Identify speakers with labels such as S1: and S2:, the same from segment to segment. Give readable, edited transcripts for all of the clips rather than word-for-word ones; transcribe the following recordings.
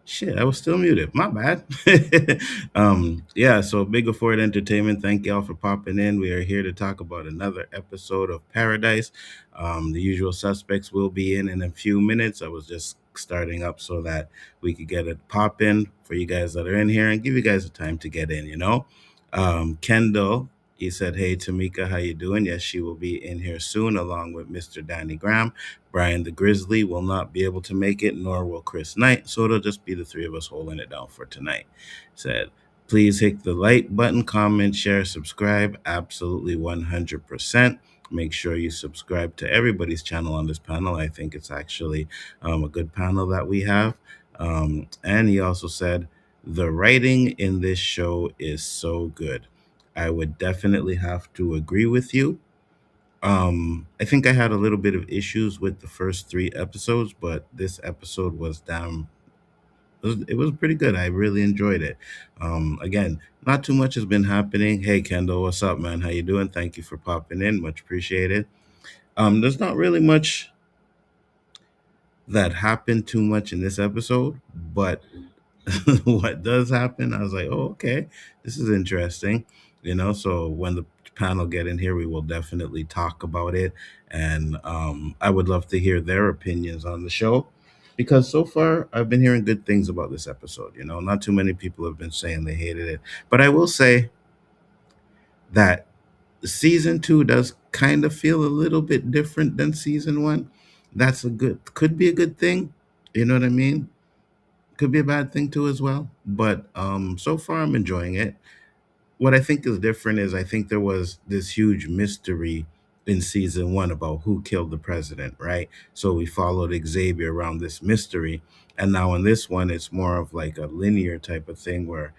S1: Shit, I was still muted. My bad. Yeah, so Big Afford Entertainment, thank y'all for popping in. We are here to talk about another episode of Paradise. The usual suspects will be in a few minutes. I was just starting up so that we could get a pop in for you guys that are in here and give you guys the time to get in. Kendall, he said, "Hey, Tamika, how you doing?" Yes, she will be in here soon, along with Mr. Danny Graham. Brian the Grizzly will not be able to make it, nor will Chris Knight. So it'll just be the three of us holding it down for tonight. Said, please hit the like button, comment, share, subscribe. Absolutely 100%. Make sure you subscribe to everybody's channel on this panel. I think it's actually a good panel that we have. And he also said, the writing in this show is so good. I would definitely have to agree with you. I think I had a little bit of issues with the first three episodes, but this episode was damn. It was pretty good. I really enjoyed it. Again, not too much has been happening. Hey, Kendall, what's up, man? How you doing? Thank you for popping in. Much appreciated. There's not really much that happened too much in this episode, but what does happen, I was like, oh, okay, this is interesting. So when the panel get in here, we will definitely talk about it. And I would love to hear their opinions on the show because so far I've been hearing good things about this episode. Not too many people have been saying they hated it. But I will say that season two does kind of feel a little bit different than season one. That's could be a good thing. You know what I mean? Could be a bad thing too as well. But so far I'm enjoying it. What I think is different is I think there was this huge mystery in season one about who killed the president, right? So we followed Xavier around this mystery. And now in this one, it's more of like a linear type of thing where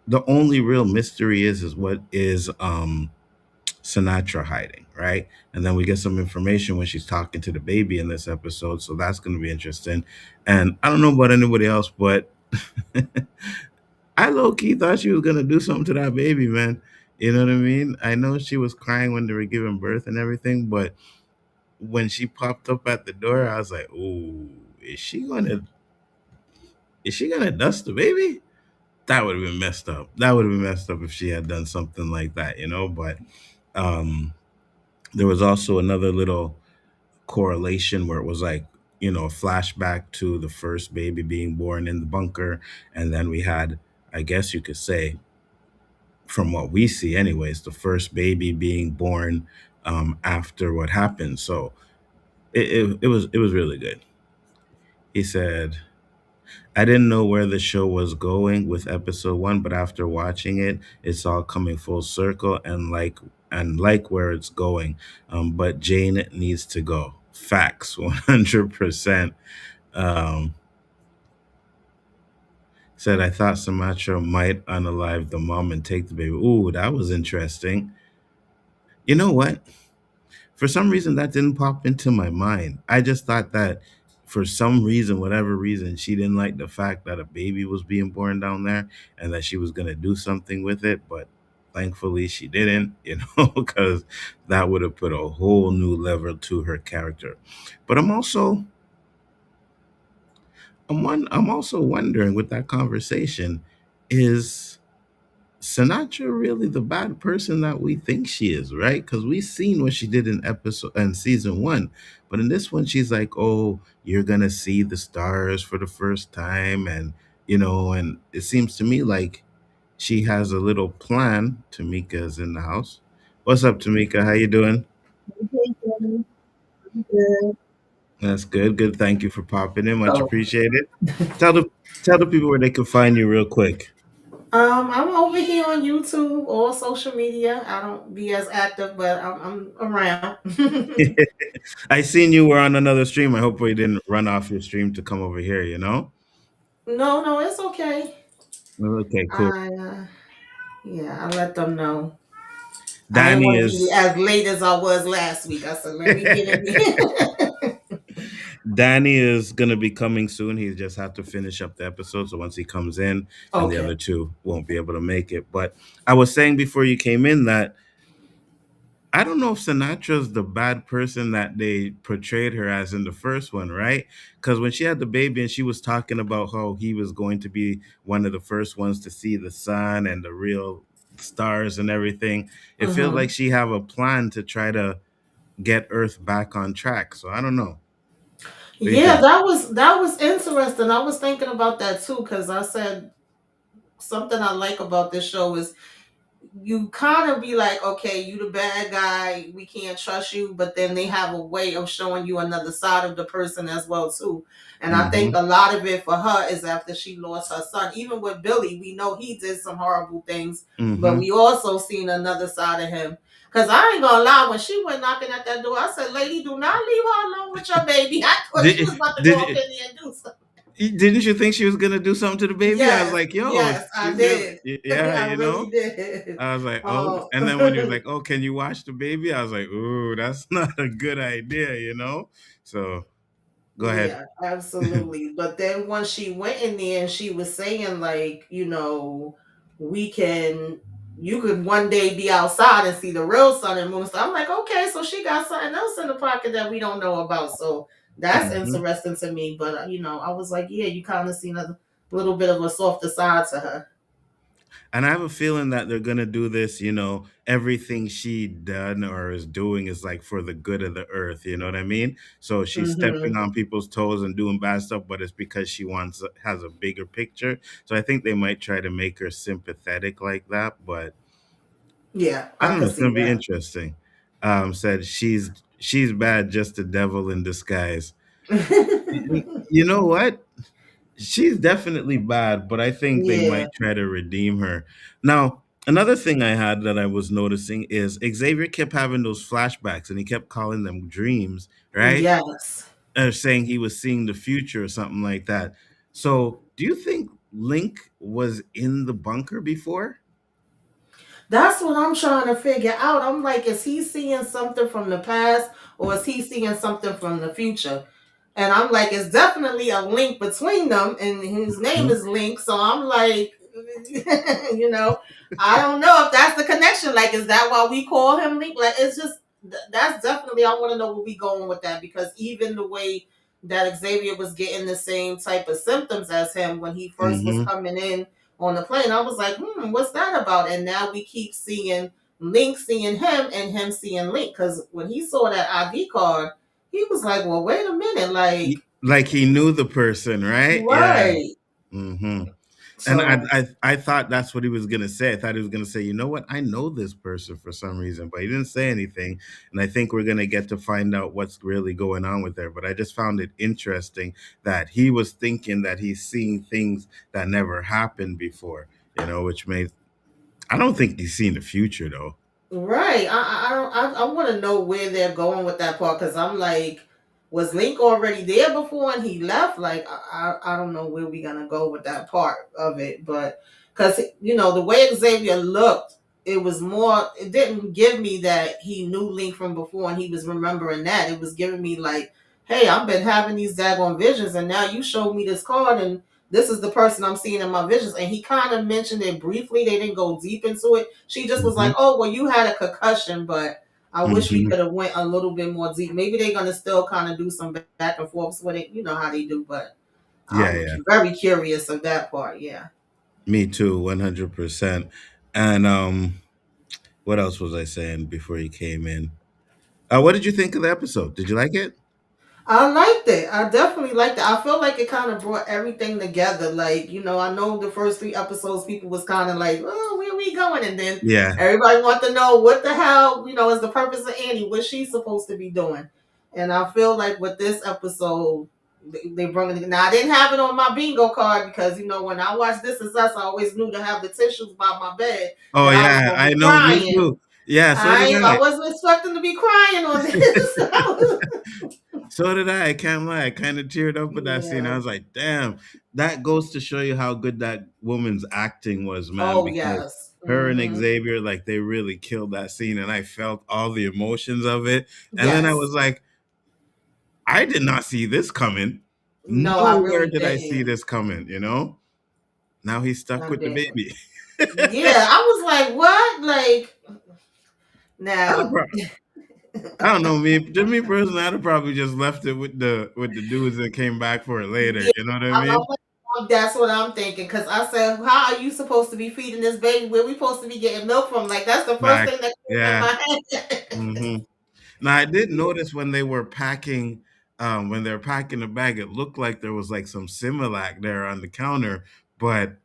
S1: the only real mystery is what is Sinatra hiding, right? And then we get some information when she's talking to the baby in this episode. So that's going to be interesting. And I don't know about anybody else, but I low key thought she was gonna do something to that baby, man. You know what I mean? I know she was crying when they were giving birth and everything, but when she popped up at the door, I was like, "Ooh, is she gonna dust the baby?" That would have been messed up. That would have been messed up if she had done something like that. But um, there was also another little correlation where it was like a flashback to the first baby being born in the bunker, and then we had, I guess you could say, from what we see anyways, the first baby being born after what happened. So it was really good. He said, I didn't know where the show was going with episode one, but after watching it, it's all coming full circle and like where it's going. But Jane needs to go. Facts, 100%. Um, said I thought Sumatra might unalive the mom and take the baby. Ooh, that was interesting. You know what? For some reason that didn't pop into my mind. I just thought that for some reason, whatever reason, she didn't like the fact that a baby was being born down there and that she was going to do something with it. But thankfully she didn't, because that would have put a whole new level to her character. But I'm also wondering with that conversation, is Sinatra really the bad person that we think she is, right? Because we've seen what she did in season one, but in this one, she's like, "Oh, you're gonna see the stars for the first time," and it seems to me like she has a little plan. Tamika's in the house. What's up, Tamika? How you doing?
S2: Good.
S1: That's good. Good. Thank you for popping in. Much
S2: So,
S1: appreciated. Tell the tell the people where they can find you real quick.
S2: I'm over here on YouTube or social media. I don't be as active, but I'm around.
S1: I seen you were on another stream. I hope we didn't run off your stream to come over here.
S2: No, no, it's okay.
S1: Okay, cool.
S2: Yeah, I let them know. I didn't
S1: Danny
S2: want to be
S1: is
S2: as late as I was last week. I said, let me get in here.
S1: Danny is gonna be coming soon. He just have to finish up the episode. So once he comes in, and the
S2: Okay.
S1: other two won't be able to make it. But I was saying before you came in that I don't know if Sinatra's the bad person that they portrayed her as in the first one, right? Because when she had the baby and she was talking about how he was going to be one of the first ones to see the sun and the real stars and everything, it feels like
S2: Hmm.
S1: she have a plan to try to get Earth back on track. So I don't know. What do you
S2: Yeah,
S1: think?
S2: that was interesting. I was thinking about that too because I said something I like about this show is you kind of be like, okay, you the bad guy, we can't trust you, but then they have a way of showing you another side of the person as well too. And I think
S1: Mm-hmm.
S2: a lot of it for her is after she lost her son. Even with Billy, we know he did some horrible things, but
S1: Mm-hmm.
S2: we also seen another side of him. Cause I ain't gonna lie, when she went knocking at that door, I said, "Lady, do not leave her alone with your baby." I thought she
S1: Did
S2: was about to go up
S1: did
S2: in there and do something.
S1: didn't you think she was gonna do something to the baby? I was
S2: Yes,
S1: like, yo,
S2: yes, I
S1: she's gonna,
S2: did.
S1: yeah,
S2: I
S1: you
S2: really
S1: know.
S2: did.
S1: I was like, oh,
S2: Um,
S1: and then when he was like, oh, can you watch the baby? I was like, ooh, that's not a good idea, you know. So go ahead.
S2: Yeah, absolutely. But then once she went in there and she was saying like, we can you could one day be outside and see the real sun and moon. So I'm like, okay, so she got something else in the pocket that we don't know about. So that's
S1: Hmm.
S2: interesting to me. But I was like, yeah, you kind of seen a little bit of a softer side to her.
S1: And I have a feeling that they're gonna do this. Everything she done or is doing is like for the good of the earth. You know what I mean? So she's stepping
S2: Hmm.
S1: on people's toes and doing bad stuff, but it's because she wants has a bigger picture. So I think they might try to make her sympathetic like that, but
S2: Yeah,
S1: I
S2: I
S1: don't know.
S2: could
S1: It's
S2: see
S1: gonna be
S2: that.
S1: interesting. Said she's bad, just the devil in disguise. You know what? She's definitely bad, but I think they
S2: Yeah.
S1: might try to redeem her. Now, another thing I had that I was noticing is Xavier kept having those flashbacks, and he kept calling them dreams, right?
S2: Yes.
S1: Saying he was seeing the future or something like that. So, do you think Link was in the bunker before?
S2: That's what I'm trying to figure out. I'm like, is he seeing something from the past or is he seeing something from the future? And I'm like, it's definitely a link between them, and his name
S1: Mhm.
S2: is Link. So I'm like, you know, I don't know if that's the connection. Like, is that why we call him Link? Like, it's just that's definitely. I want to know where we going with that because even the way that Xavier was getting the same type of symptoms as him when he first was
S1: Mhm.
S2: coming in on the plane, I was like, what's that about? And now we keep seeing Link seeing him and him seeing Link because when he saw that ID card, he was like, well, wait a minute, like,
S1: Like he knew the person, right? Yeah.
S2: right.
S1: Mhm. And I,
S2: So
S1: I I thought that's what he was gonna say. I thought he was gonna say, you know what, I know this person for some reason, but he didn't say anything. And I think we're gonna get to find out what's really going on with her. But I just found it interesting that he was thinking that he's seeing things that never happened before. Which made I don't think he's seen the future though.
S2: right. I want to know where they're going with that part because I'm like, was Link already there before and he left? Like, I don't know where we're gonna go with that part of it, but because the way Xavier looked, it was more. It didn't give me that he knew Link from before and he was remembering that. It was giving me like, hey, I've been having these daggone visions, and now you showed me this card and. This is the person I'm seeing in my visions. And he kind of mentioned it briefly. They didn't go deep into it. She just was
S1: Hmm.
S2: like, "Oh, well, you had a concussion, but I wish we
S1: Hmm.
S2: could have went a little bit more deep. Maybe they're gonna still kind of do some back and forths with it. You know how they do, but
S1: Yeah,
S2: I'm
S1: yeah.
S2: very curious of that part. Yeah,
S1: Me too, 100%. And what else was I saying before he came in? What did you think of the episode? Did you like it?
S2: I liked it. I definitely liked it. I feel like it kind of brought everything together. Like, I know the first three episodes, people was kind of like, "Oh, where we going?" And then
S1: Yeah.
S2: everybody want to know what the hell, is the purpose of Annie? What she's supposed to be doing? And I feel like with this episode, they brought it. Now I didn't have it on my bingo card because when I watched This Is Us, I always knew to have the tissues by my bed
S1: Oh
S2: that I was
S1: yeah,
S2: gonna
S1: I
S2: be
S1: know. Me
S2: crying.
S1: too. Yeah, so did
S2: I
S1: I.
S2: wasn't expecting to be crying on this.
S1: So did I. I can't lie. I kind of teared up with that scene. I
S2: Yeah.
S1: was like, damn, that goes to show you how good that woman's acting was, man.
S2: Oh
S1: Because
S2: yes.
S1: her and
S2: Hmm.
S1: Xavier, like, they really killed that scene, and I felt all the emotions of it. And then I
S2: Yes.
S1: was like, I did not see this coming.
S2: No, I
S1: Nowhere
S2: really
S1: did I see
S2: didn't.
S1: this coming. Now he's stuck
S2: I
S1: with the
S2: didn't.
S1: baby.
S2: Yeah, I was like, what? Like,
S1: I'd have
S2: Now,
S1: I don't know me. To me personally, I'd have probably just left it with the dudes that came back for it later.
S2: yeah,
S1: You know what I mean?
S2: that's what I'm thinking. Because I said, how are you supposed to be feeding this baby? Where we supposed to be getting milk from? Like that's the first
S1: Back,
S2: thing that came in
S1: yeah.
S2: my head.
S1: hmm Now I did notice when they were packing the bag, it looked like there was like some Similac there on the counter, but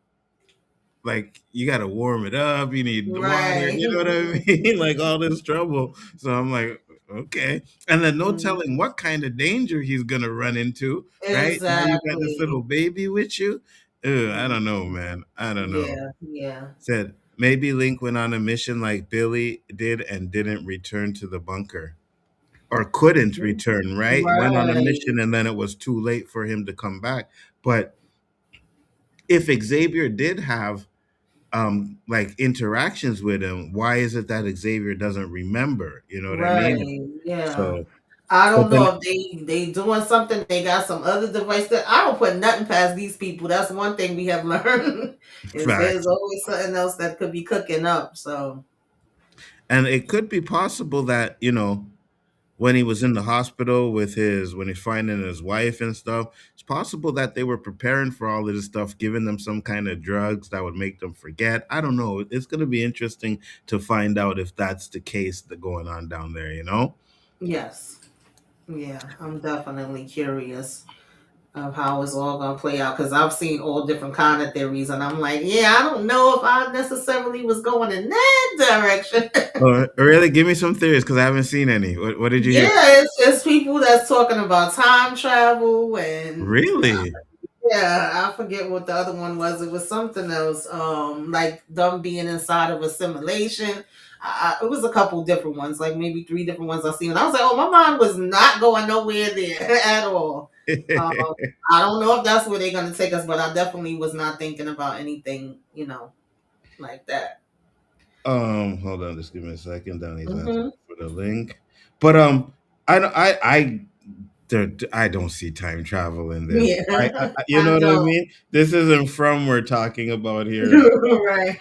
S1: like you got to warm it up, you need the water,
S2: Right.
S1: you know what I mean? Like all this trouble. So I'm like, okay. And then no
S2: Mhm.
S1: telling what kind of danger he's gonna run into, right? Now you got this
S2: Exactly.
S1: little baby with you. Ugh, I
S2: Mhm.
S1: don't know, man. I don't know.
S2: Yeah, yeah.
S1: Said maybe Link went on a mission like Billy did and didn't return to the bunker. Or couldn't
S2: Mhm.
S1: return, right? Went on a
S2: Right.
S1: mission and then it was too late for him to come back. But if Xavier did have like interactions with him, why is it that Xavier doesn't remember? You know what I mean?
S2: Right. Yeah.
S1: So,
S2: I
S1: but
S2: don't
S1: then
S2: know if they doing something. They got some other device that I don't put nothing past these people. That's one thing we have learned is there's
S1: facts.
S2: always something else that could be cooking up. So
S1: And it could be possible that, when he was in the hospital with his when he's finding his wife and stuff, it's possible that they were preparing for all of this stuff, giving them some kind of drugs that would make them forget. I don't know. It's gonna be interesting to find out if that's the case that going on down there, you know?
S2: yes, yeah, I'm definitely curious of how it's all gonna play out because I've seen all different kind of theories, and I'm like, yeah, I don't know if I necessarily was going in that direction.
S1: Really? Give me some theories because I haven't seen any. What did you hear?
S2: Yeah, it's just people that's talking about time travel and
S1: Really?
S2: yeah, I forget what the other one was. It was something else, like them being inside of a simulation. It was a couple different ones, like maybe three different ones I've seen. And I was like, oh, my mind was not going nowhere there at all. Um, I don't know if that's where they're gonna take us, but I definitely was not thinking about anything, like that.
S1: Hold on, just give me a second. Donnie's asking
S2: Hmm.
S1: for the link. But I don't I don't see time travel in this.
S2: Yeah,
S1: You know
S2: I
S1: what I
S2: don't.
S1: mean? This isn't From we're talking about here.
S2: Right.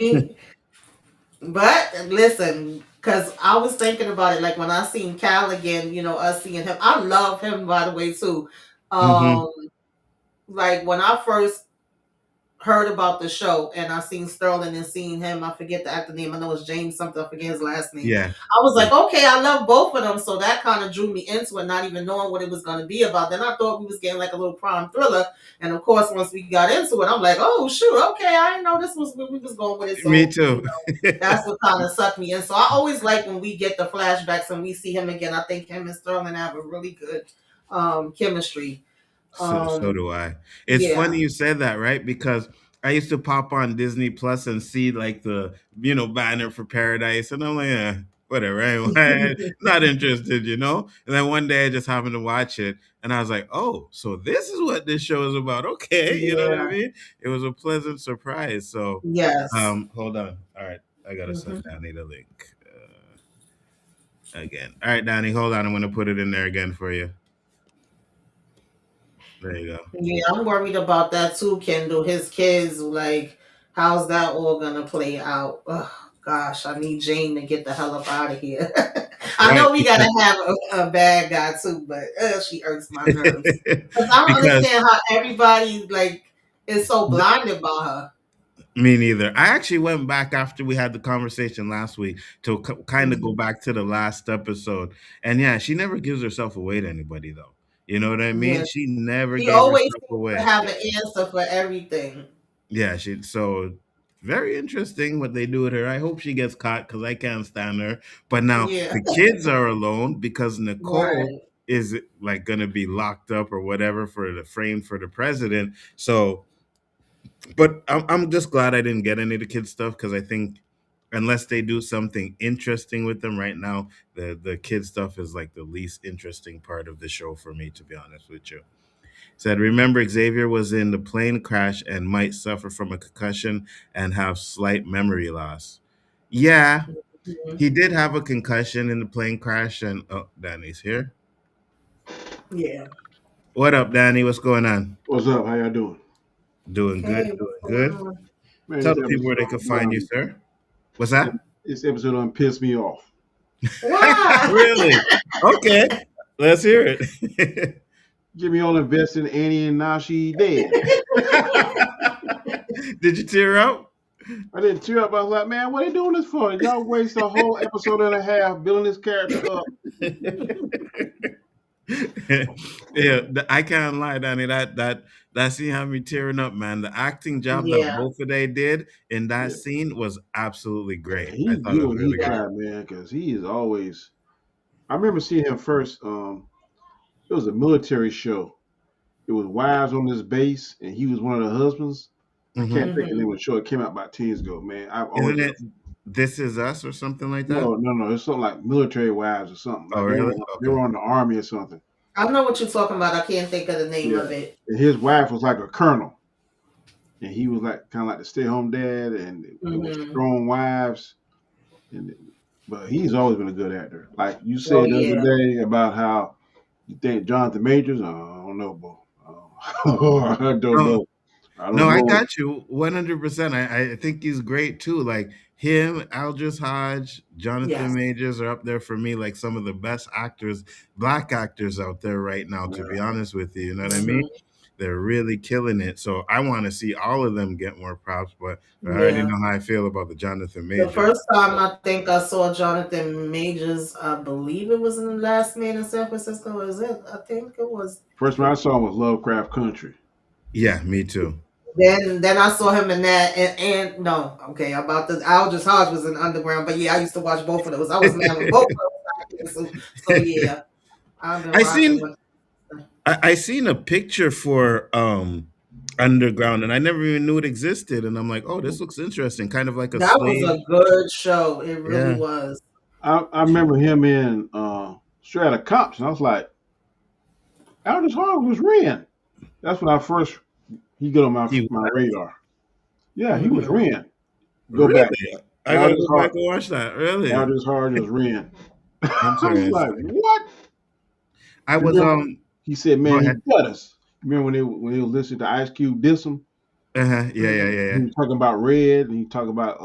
S2: But listen, because I was thinking about it, like when I seen Cal again, us seeing him. I love him, by the way, too.
S1: hmm
S2: Um, like when I first heard about the show and I seen Sterling and seen him, I forget the actor name. I know it's James something. I forget his last name.
S1: Yeah,
S2: I was
S1: yeah.
S2: like, okay, I love both of them, so that kind of drew me into it, not even knowing what it was going to be about. Then I thought we was getting like a little crime thriller, and of course, once we got into it, I'm like, oh shoot, okay, I didn't know this was where we was going with it.
S1: Me
S2: So
S1: too.
S2: that's what kind of sucked me in. So I always like when we get the flashbacks and we see him again. I think him and Sterling have a really good chemistry.
S1: So
S2: Um,
S1: do I. It's
S2: yeah,
S1: funny you said that, right? Because I used to pop on Disney Plus and see like the banner for Paradise, and I'm like, whatever. I'm not interested, you know. And then one day I just happened to watch it, and I was like, oh, so this is what this show is about. Okay, you know what I
S2: yeah,
S1: mean? It was a pleasant surprise. So,
S2: yes.
S1: hold on. All right, I gotta
S2: Hmm.
S1: send Danny the link again. All right, Danny, hold on. I'm gonna put it in there again for you. There you go.
S2: Yeah, I'm worried about that too, Kendall. His kids, like, how's that all gonna play out? Oh, gosh, I need Jane to get the hell up out of here. I
S1: Right,
S2: know we gotta have a bad guy too, but she irks my nerves. Because I don't
S1: because
S2: understand how everybody like is so blinded by her.
S1: me neither. I actually went back after we had the conversation last week to kind of go
S2: Mhm.
S1: back to the last episode. And yeah, she never gives herself away to anybody, though. You know what I mean?
S2: Yeah,
S1: She never
S2: she
S1: gave
S2: always
S1: herself
S2: seems to
S1: away.
S2: have an answer for everything.
S1: Yeah, so very interesting what they do with her. I hope she gets caught because I can't stand her. But now
S2: Yeah,
S1: the kids are alone because Nicole
S2: right.
S1: is like gonna be locked up or whatever for the frame for the president. So but I'm just glad I didn't get any of the kids stuff because I think unless they do something interesting with them right now, the kid stuff is like the least interesting part of the show for me, to be honest with you. Said, remember Xavier was in the plane crash and might suffer from a concussion and have slight memory loss. Yeah,
S2: Mhm.
S1: he did have a concussion in the plane crash, and oh, Danny's here.
S2: Yeah.
S1: What up, Danny? What's going on?
S3: What's up? How y'all doing?
S1: Doing good,
S2: Okay, what's
S1: doing
S2: going
S1: good.
S2: on?
S3: Man,
S1: Tell
S3: this
S1: the people where they
S3: episode
S1: can find you, sir. What's that?
S3: this episode done pissed me off.
S2: Why?
S1: Really? Okay, let's hear it.
S3: Jimmy only invested in Annie and now she dead.
S1: Did you tear up?
S3: I didn't tear up. I was like, man, what are you doing this for? Y'all waste a whole episode and a half building this character up.
S1: Yeah, I can't lie, Danny. That scene had me tearing up, man. The acting job that
S2: Yeah,
S1: both of they did in that
S3: Yeah.
S1: scene was absolutely great.
S3: And
S1: I
S3: he's
S1: thought it
S3: good
S1: was
S3: when he
S1: really good.
S2: yeah.
S3: tried, man, because he is always. I remember seeing him first. It was a military show. It was wives on this base, and he was one of the husbands. I
S1: Hmm.
S3: can't think of the
S2: Hmm.
S3: name of the show. It came out about 10 years ago, man. I've always
S1: Isn't
S3: been.
S1: it This Is Us or something like that?
S3: No. It's something like military wives or something.
S1: Oh,
S3: Like
S1: really?
S3: they
S1: Okay.
S3: were on the army or something.
S2: I know what you're talking about. I can't think of the name
S3: Yeah.
S2: of it.
S3: And his wife was like a colonel, and he was like kind of like the stay-home dad, and they were
S2: Hmm.
S3: strong wives. And but he's always been a good actor. Like you
S2: Oh
S3: said the
S2: yeah.
S3: other day about how you think Jonathan Majors. I don't know, bro. I don't
S1: No,
S3: know. I
S1: no,
S3: don't
S1: I
S3: know.
S1: got you 100%. I think he's great too. Like him, Aldris Hodge, Jonathan
S2: Yes.
S1: Majors are up there for me, like some of the best actors, black actors out there right now, to be
S3: Yeah.
S1: honest with you. You know what I mean?
S2: Hmm.
S1: They're really killing it. So I want to see all of them get more props, but I already
S2: Yeah.
S1: know how I feel about the Jonathan
S2: The
S1: Majors.
S2: first time I think I saw Jonathan Majors, I believe it was in The Last Man in San Francisco. Is it? I think it was.
S3: First one I saw was Lovecraft Country.
S1: Yeah, me too.
S2: Then I saw him in that and no, okay, about the Aldous Hodge was in Underground, but yeah, I used to watch both of those. I was mad with both of those. So yeah, I've been
S1: I
S2: rocking
S1: seen
S2: with.
S1: I seen a picture for Underground and I never even knew it existed. And I'm like, oh, this looks interesting. Kind of like a
S2: That was
S1: slave.
S2: a good show. It really
S1: Yeah.
S2: was.
S3: I remember him in Straight Outta Compton. I was like, Aldous Hard was Ren. That's when I first he got on
S1: He
S3: my
S1: was?
S3: radar. Yeah, he was
S2: Hmm.
S3: Ren. Go back.
S1: Really? I gotta
S3: Aldous
S1: go back
S3: Hard.
S1: and watch that. Really?
S3: Aldous Hard was Ren. I was like,
S1: Interesting.
S3: what?
S1: I was
S3: Remember he said,
S1: go
S3: man, he
S1: ahead.
S3: got us. Remember when they was listening to Ice Cube diss him?
S1: Uh-huh. Yeah, yeah,
S2: Hmm.
S1: yeah,
S3: He
S1: yeah.
S3: was talking about Red, and he talked about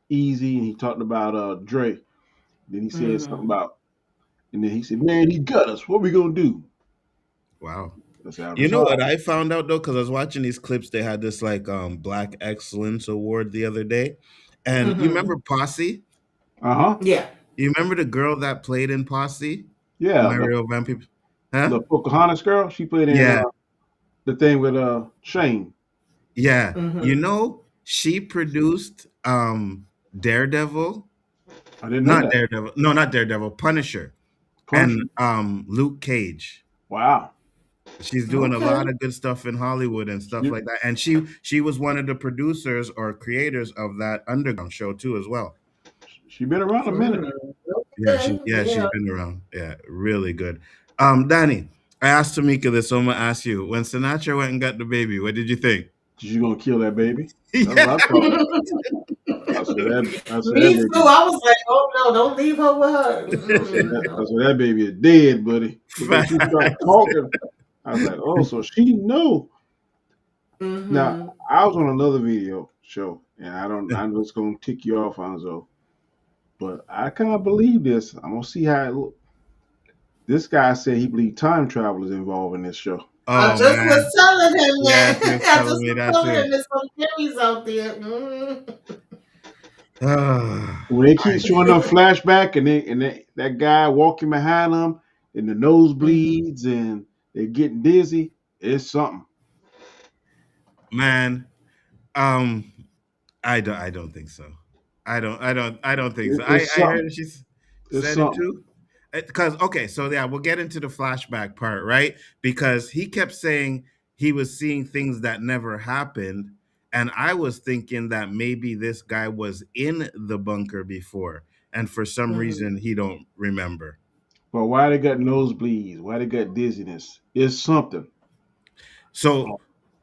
S3: Easy, and he talked about Dre. Then he said something
S2: Hmm.
S3: about, and then he said, man, he got us. What we gonna do?
S1: Wow.
S3: That's
S1: You
S3: Aldous
S1: know
S3: Hard.
S1: what I found out though, because I was watching these clips, they had this like Black Excellence Award the other day. And you remember
S2: Hmm.
S1: Posse?
S3: Uh huh.
S2: Yeah.
S1: You remember the girl that played in Posse?
S3: Yeah,
S1: Mario Van Peebles? Huh?
S3: the Pocahontas girl. She played in
S1: Yeah,
S3: the thing with Shane.
S1: yeah. You
S2: Hmm.
S1: know, she produced Daredevil.
S3: I didn't know
S1: Not
S3: that.
S1: Daredevil. No, not Daredevil. Punisher. And
S3: Punisher.
S1: Luke Cage.
S3: Wow.
S1: She's doing a
S2: Okay.
S1: lot of good stuff in Hollywood and stuff
S3: She
S1: like that. And she was one of the producers or creators of that Underground show too as well.
S3: she been around a minute.
S2: Mm.
S1: Yeah,
S2: Okay.
S1: she's
S2: Yeah.
S1: been around. Yeah, really good. Danny, I asked Tamika this, so I'm gonna ask you. When Sinatra went and got the baby, what did you think?
S3: You gonna kill that baby? That's what
S1: Yeah.
S3: I thought. I said that
S2: Me too.
S3: baby.
S2: I was like, oh no, don't leave her with her. Mm-mm,
S3: I
S2: no.
S3: said that baby is dead, buddy. But then she started talking. I was like, oh, so she know. Now
S2: Hmm.
S3: I was on another video show, and I don't. I'm just gonna tick you off, Anzo. But I kind of believe this. I'm gonna see how it look. This guy said he believed time travel is involved in this show.
S2: I
S1: Oh
S2: just was
S1: man,
S2: telling him
S1: yeah, she
S2: that.
S1: was
S2: I
S1: telling
S2: just
S1: me
S2: was
S1: that
S2: telling
S1: too.
S2: him there's some theories out there. Mm.
S1: Ah,
S3: When they
S1: I
S3: keep showing them flashback, that guy walking behind them, and the
S2: Hmm.
S3: nosebleeds, and they're getting dizzy, it's something.
S1: man, um, I don't think so. I don't think so. I
S3: It's
S1: I heard
S3: something. It's
S1: said it
S3: something.
S1: too. Because okay, so yeah, we'll get into the flashback part, right? Because he kept saying he was seeing things that never happened, and I was thinking that maybe this guy was in the bunker before, and for some
S2: Hmm.
S1: reason he don't remember.
S3: But why they got nosebleeds? Why they got dizziness? It's something.
S1: So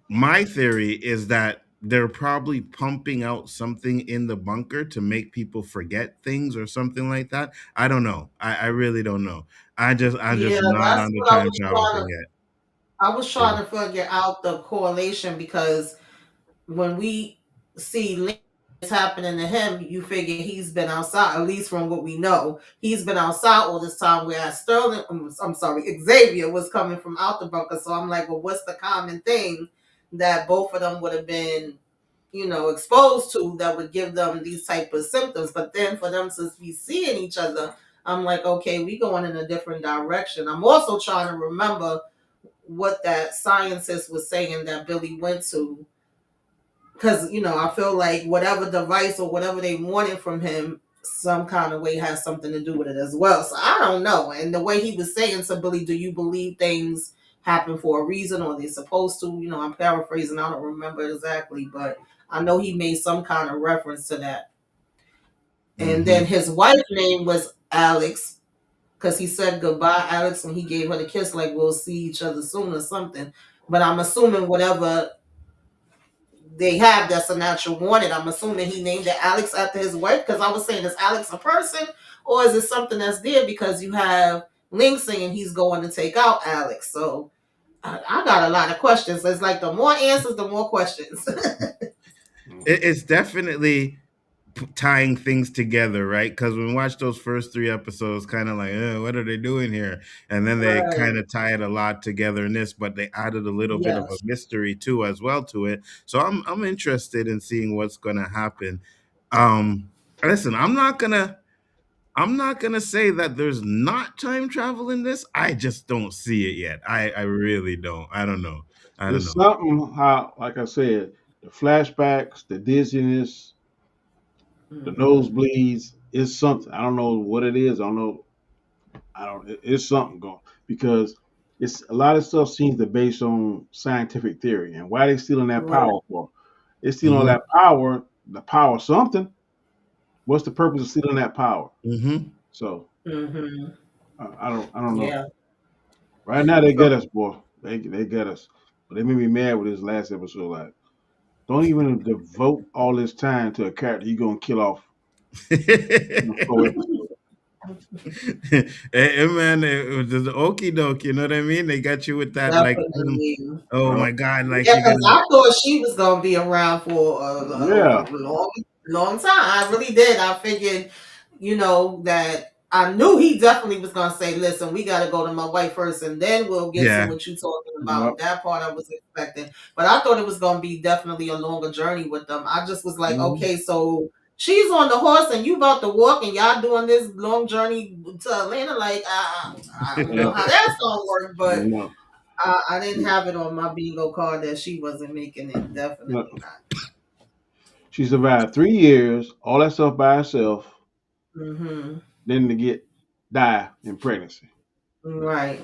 S1: my theory is that they're probably pumping out something in the bunker to make people forget things or something like that. I don't know. I really don't know. I'm
S2: Yeah,
S1: just not
S2: that's
S1: on the
S2: what I
S1: time
S2: was
S1: travel
S2: trying
S1: thing
S2: to.
S1: yet.
S2: I was
S1: Yeah.
S2: trying to figure out the correlation because when we see it's happening to him, you figure he's been outside, at least from what we know. He's been outside all this time, whereas Sterling, I'm sorry, Xavier was coming from out the bunker. So I'm like, well, what's the common thing that both of them would have been, exposed to that would give them these type of symptoms? But then for them to be seeing each other, I'm like, okay, we going in a different direction. I'm also trying to remember what that scientist was saying that Billy went to, because I feel like whatever device or whatever they wanted from him, some kind of way has something to do with it as well. So I don't know. And the way he was saying to Billy, do you believe things happen for a reason or they're supposed to? I'm paraphrasing, I don't remember exactly, but I know he made some kind of reference to that. And then
S1: Hmm.
S2: his wife's name was Alex, because he said goodbye, Alex, when he gave her the kiss, like we'll see each other soon or something. But I'm assuming whatever they have that's a natural warning. I'm assuming he named it Alex after his wife, because I was saying, is Alex a person or is it something that's there because you have Link saying he's going to take out Alex? So I got a lot of questions. It's like the more answers, the more questions.
S1: It's definitely tying things together, right? Because when we watch those first three episodes, kind of like, what are they doing here? And then they kind
S2: Right.
S1: of tie it a lot together in this, but they added a little bit of a
S2: Yes.
S1: mystery too, as well, to it. So I'm interested in seeing what's gonna happen. Um, listen, I'm not gonna say that there's not time travel in this. I just don't see it yet. I really don't. I don't know. I don't
S3: It's
S1: know.
S3: something how, like I said, the flashbacks, the dizziness, the
S2: Mm-hmm.
S3: nosebleeds. It's something. I don't know what it is. I don't know. I don't. It's something going because it's a lot of stuff seems to based on scientific theory and why they stealing that
S2: Right.
S3: power for. They stealing all
S1: Hmm.
S3: that power. The power something. What's the purpose of stealing that power?
S1: Hmm.
S3: So
S2: Mm-hmm.
S3: I don't. I don't know.
S2: Yeah.
S3: Right now they
S1: So
S3: get us, boy. They get us. But they made me mad with this last episode. Like, don't even devote all this time to a character you gonna kill off in 4 episodes.
S1: hey, man, it was just okie doke. You know what I mean? They got you with that, like,
S2: Definitely.
S1: oh
S3: Well,
S1: my god, like
S2: Yeah,
S1: you're
S2: because
S1: gonna,
S2: I thought she was gonna be around for
S3: yeah,
S2: a long, long time. I really did. I figured, that I knew he definitely was gonna say, "Listen, we got to go to my wife first, and then we'll get to
S1: yeah.
S2: what you talking
S3: yep,
S2: about." That part I was expecting, but I thought it was gonna be definitely a longer journey with them. I just was like,
S3: mhm,
S2: okay, so she's on the horse and you about to walk, and y'all doing this long journey to Atlanta. Like, I don't know
S3: yeah,
S2: how that's gonna work, but
S3: no,
S2: I didn't have it on my bingo card that she wasn't making it.
S3: no.
S2: Definitely not.
S3: She survived 3 years, all that stuff by herself,
S2: Hmm.
S3: then to get die in pregnancy.
S2: Right.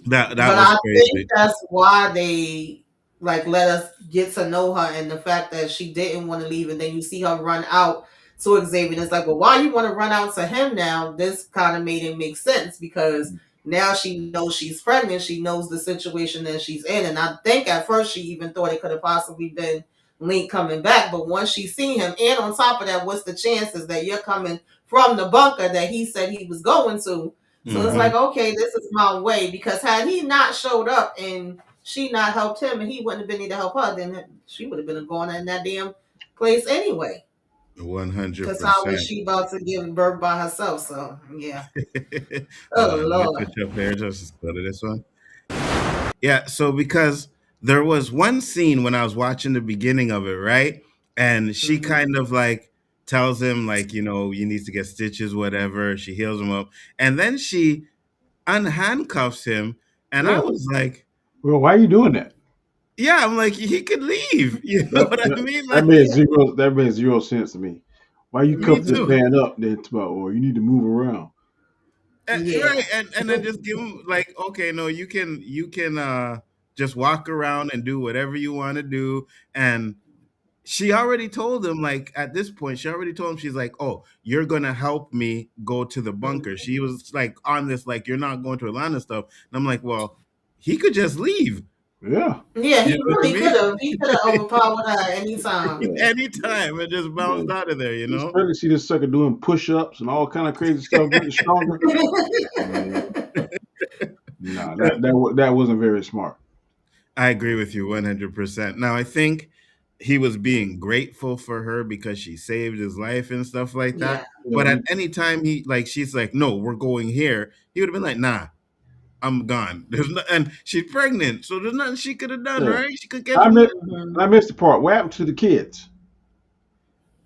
S1: That
S2: But
S1: was
S2: I think
S1: crazy.
S2: that's why they like let us get to know her, and the fact that she didn't want to leave, and then you see her run out to Xavier. And it's like, well, why you want to run out to him now? This kind of made it make sense because now she knows she's pregnant. She knows the situation that she's in, and I think at first she even thought it could have possibly been Link coming back. But once she seen him, and on top of that, what's the chances that you're coming from the bunker that he said he was going to? So it's
S1: Hmm.
S2: like, okay, this is my way. Because had he not showed up and she not helped him and he wouldn't have been there to help her, then she would have been going in that damn place anyway.
S1: One hundred
S2: Because how was
S1: percent.
S2: she about to give birth by herself? So, yeah.
S1: Hold
S2: Oh,
S1: on, let me
S2: Lord.
S1: switch up here just to go to this one. Yeah, so because there was one scene when I was watching the beginning of it, right? And she
S2: Hmm.
S1: kind of like tells him, like, you need to get stitches, whatever. She heals him up. And then she unhandcuffs him. And I
S3: Yeah.
S1: was like,
S3: Well, why are you doing that?
S1: yeah, I'm like, he could leave. You know
S3: That,
S1: what I
S3: that,
S1: mean?
S3: that
S1: Like,
S3: made zero. That made zero sense to me. Why you
S1: me
S3: cuff this
S2: Hmm.
S1: too.
S3: man up then tomorrow, or you need to move around?
S1: Right,
S2: Yeah.
S1: and then just give him like, okay, no, you can just walk around and do whatever you want to do. And she already told him, like, at this point, she already told him, she's like, oh, you're gonna help me go to the bunker. She was like on this, like, you're not going to Atlanta stuff. And I'm like, well, he could just leave.
S3: Yeah.
S2: Yeah,
S1: You
S2: he
S1: know what I
S2: really could
S1: mean?
S2: have. He could have overpowered her at any time.
S3: Yeah.
S1: Anytime and just
S3: Yeah.
S1: bounced out of there, you know?
S3: Especially see this sucker doing push-ups and all kind of crazy stuff, getting stronger. Man, nah, that wasn't very smart.
S1: I agree with you 100%. Now, I think he was being grateful for her because she saved his life and stuff like that.
S2: Yeah.
S1: But
S3: Yeah,
S1: at any time he like she's like, no, we're going here, he would have been like, nah, I'm gone. There's no, and she's pregnant, so there's nothing she could have done,
S3: yeah.
S1: right? She could catch
S3: I
S1: him.
S3: missed,
S2: Hmm.
S3: I missed the part. What happened to the kids?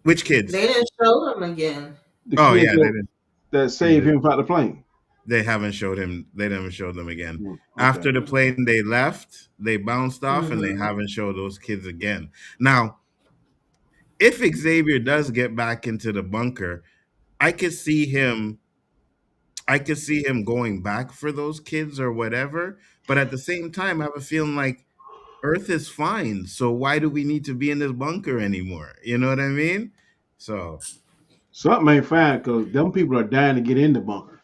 S1: Which kids?
S2: They didn't show them again.
S3: The
S1: Oh
S3: kids
S1: yeah, they did.
S3: that
S1: They
S3: saved
S1: did.
S3: him from the plane.
S1: They haven't showed him. They never showed them again.
S3: Okay.
S1: After the plane, they left. They bounced off, and they
S2: Hmm.
S1: haven't showed those kids again. Now, if Xavier does get back into the bunker, I could see him. I could see him going back for those kids or whatever. But at the same time, I have a feeling like Earth is fine. So why do we need to be in this bunker anymore? You know what I mean? So
S3: Something ain't fine because them people are dying to get in the bunker.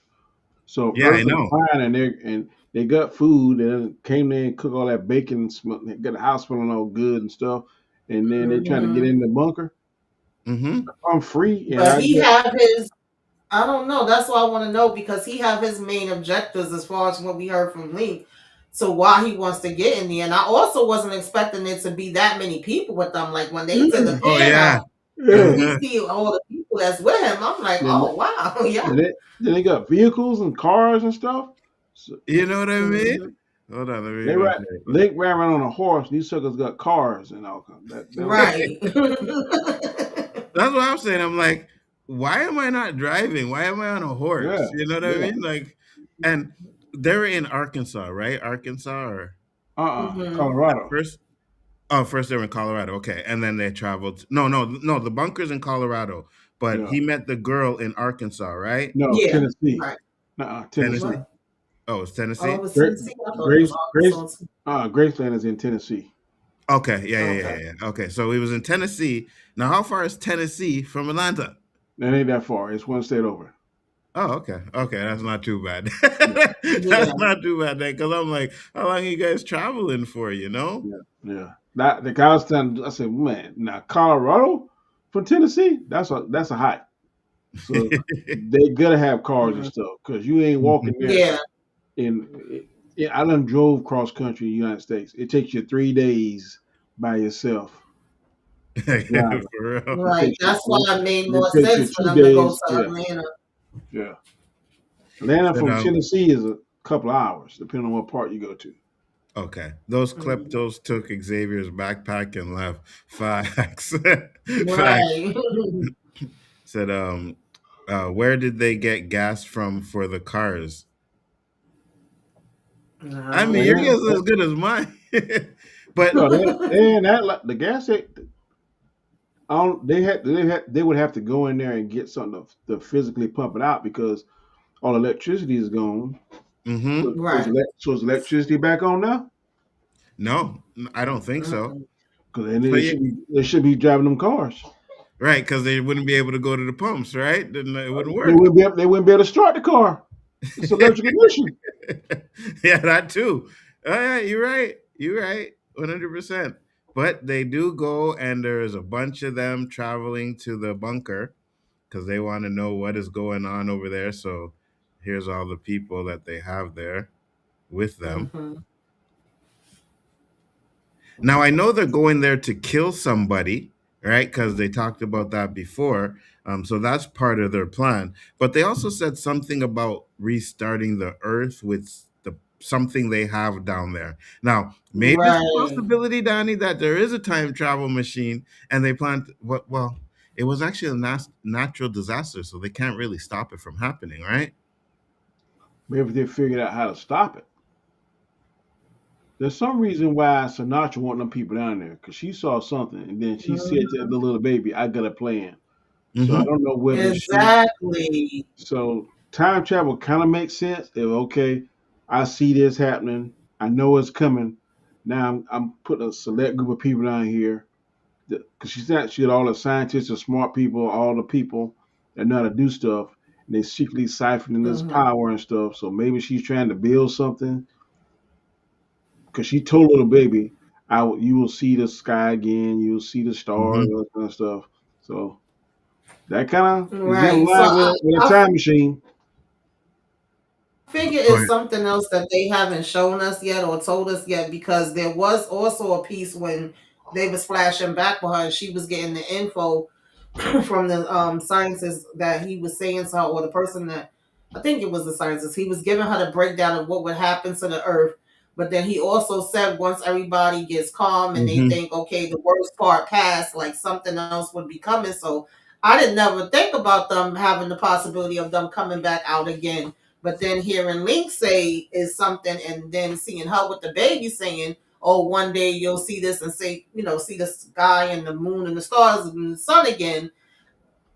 S3: So
S1: yeah, I
S3: Earth ain't
S1: know.
S3: fine, and they got food and came there and cook all that bacon, and they got the house smelling all good and stuff, and then they trying to get
S2: Hmm.
S3: in the bunker.
S1: Mm-hmm.
S3: I'm free, and
S2: But
S3: I
S2: he
S3: get
S2: have his. I don't know. That's why I want to know because he have his main objectives as far as what we heard from Link. So why he wants to get in there, and I also wasn't expecting it to be that many people with them. Like when they to the
S3: yeah,
S1: Oh yeah.
S2: piano and
S3: yeah.
S2: we
S1: Uh-huh.
S2: see all the people that's with him, I'm like,
S3: Then
S2: oh wow, yeah.
S3: then they got vehicles and cars and stuff. So,
S1: You know what I mean?
S2: Mhm.
S1: Hold on, let me
S3: they
S1: go
S3: ride
S1: check.
S3: Link ran around on a horse. These suckers got cars and all kind. That was
S2: Right.
S1: That's what I'm saying. I'm like, why am I not driving? Why am I on a horse?
S3: yeah,
S1: You know what I
S3: yeah.
S1: mean? Like, and they're in Arkansas, right? Arkansas or
S2: Hmm.
S3: Colorado.
S1: first? Oh, first they were in Colorado. Okay, and then they traveled. No, no, no. The bunker's in Colorado, but
S3: Yeah.
S1: he met the girl in Arkansas, right?
S3: No,
S2: Yeah.
S3: Tennessee.
S2: Right.
S3: Tennessee.
S1: Tennessee.
S2: What?
S1: Oh, it's
S2: Oh, it
S1: Tennessee.
S2: was
S3: Gra-
S2: Tennessee. I thought it was
S3: Grace, Grace,
S2: Arkansas. Too.
S3: Graceland is in Tennessee.
S1: Okay, yeah, yeah,
S2: Okay.
S1: yeah, yeah. Okay, so he was in Tennessee. Now, how far is Tennessee from Atlanta?
S3: That ain't that far. It's one state over.
S1: Oh, okay. Okay, that's not too bad.
S3: Yeah,
S1: That's
S2: Yeah.
S1: not too bad then, because I'm like, how long are you guys traveling for, you know?
S3: yeah, yeah. That the guy was telling. I said, man, now Colorado from Tennessee, that's a hike. So they gotta have cars and
S2: Mhm.
S3: stuff because you ain't walking
S1: Mhm.
S3: there.
S2: Yeah.
S3: I done drove cross country in the United States. It takes you 3 days by yourself driving.
S1: For real.
S3: It
S2: Right.
S3: takes you.
S2: That's why it made
S3: It
S2: more
S3: takes you
S2: sense for
S3: two
S2: them to go
S3: days.
S2: to
S3: Yeah,
S2: Atlanta.
S3: yeah. Atlanta
S1: Said,
S3: from Tennessee is a couple hours, depending on what part you go to.
S1: okay. Those
S2: Mhm.
S1: kleptos took Xavier's backpack and left. Facts. Facts.
S2: Right.
S1: Said, where did they get gas from for the cars? I
S2: I
S1: mean,
S2: don't
S1: your
S3: And
S1: guess
S2: know.
S1: is as good as mine. But
S3: no, the gas. I don't, they would have to go in there and get something to physically pump it out because all electricity is gone.
S1: hmm
S2: Right.
S3: So is electricity back on now?
S1: no, I don't think so.
S2: Mm-mm.
S3: Because then
S1: So yeah,
S3: they should be driving them cars.
S1: right, because they wouldn't be able to go to the pumps, right? Then it wouldn't
S3: They
S1: work.
S3: wouldn't be able to start the car. It's electric ignition.
S1: Yeah, that too. Oh, yeah, you're right. You're right. 100%. But they do go, and there's a bunch of them traveling to the bunker because they want to know what is going on over there. So here's all the people that they have there with them.
S2: Mm-hmm.
S1: Now I know they're going there to kill somebody, right? Because they talked about that before. So that's part of their plan. But they also said something about restarting the Earth with the something they have down there. Now maybe it's a
S2: Right.
S1: possibility, Danny, that there is a time travel machine, and they plan. What? Well, it was actually a natural disaster, so they can't really stop it from happening, right?
S3: Maybe they figured out how to stop it. There's some reason why Sinatra want them people down there because she saw something and then she said to
S2: Mhm.
S3: the little baby, "I got a plan." So I
S1: Mm-hmm.
S3: don't know whether she.
S2: Exactly.
S3: So time travel kind of makes sense. If okay, I see this happening. I know it's coming. Now I'm putting a select group of people down here because she had all the scientists and smart people, all the people that know how to do stuff, and they secretly siphoning this
S2: Hmm.
S3: power and stuff. So maybe she's trying to build something because she told little baby, you will see the sky again, you'll see the stars,
S1: Mm-hmm.
S3: all that kind of stuff." So that kind of is in
S2: Right. So
S3: line with a time machine.
S2: figure
S1: Go
S2: it's
S1: ahead.
S2: something else that they haven't shown us yet or told us yet because there was also a piece when they was flashing back with her, and she was getting the info from the scientist that he was saying to her, or the person that I think it was the scientist. He was giving her the breakdown of what would happen to the Earth. But then he also said once everybody gets calm and they
S1: Hmm.
S2: think, okay, the worst part passed, like something else would be coming. So I didn't never think about them having the possibility of them coming back out again. But then hearing Link say is something, and then seeing her with the baby saying, oh, one day you'll see this and say, see the sky and the moon and the stars and the sun again.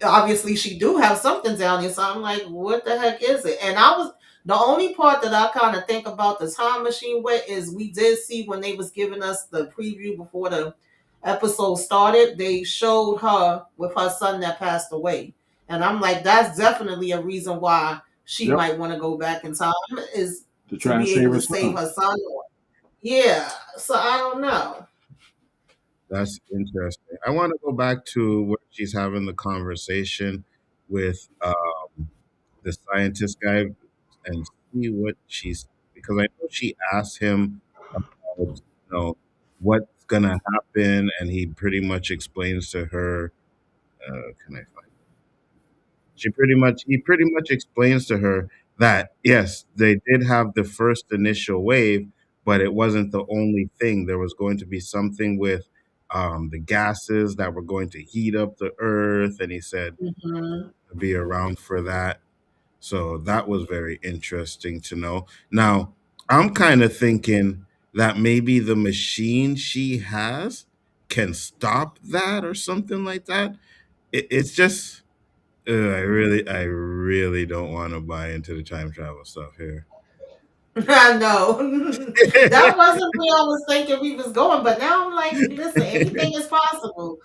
S2: Obviously she do have something down there. So I'm like, what the heck is it? And I was the only part that I kind of think about the time machine with is we did see when they was giving us the preview before the episode started, they showed her with her son that passed away. And I'm like, that's definitely a reason why she
S3: Yep.
S2: might want to go back in time is
S3: To
S2: to
S3: try and
S2: be
S3: save
S2: able
S3: her
S2: to save
S3: son.
S2: her son. Yeah. So I don't know.
S1: That's interesting. I want to go back to where she's having the conversation with the scientist guy and see what she's, because I know she asked him about, what's gonna happen, and he pretty much explains to her. Can I find? He pretty much explains to her that yes, they did have the first initial wave, but it wasn't the only thing. There was going to be something with the gases that were going to heat up the earth, and he said
S2: Hmm.
S1: to be around for that. So that was very interesting to know. Now, I'm kind of thinking that maybe the machine she has can stop that or something like that. It's just I really don't want to buy into the time travel stuff here.
S2: I know. That wasn't where I was thinking we was going, but now I'm like, listen, anything is possible.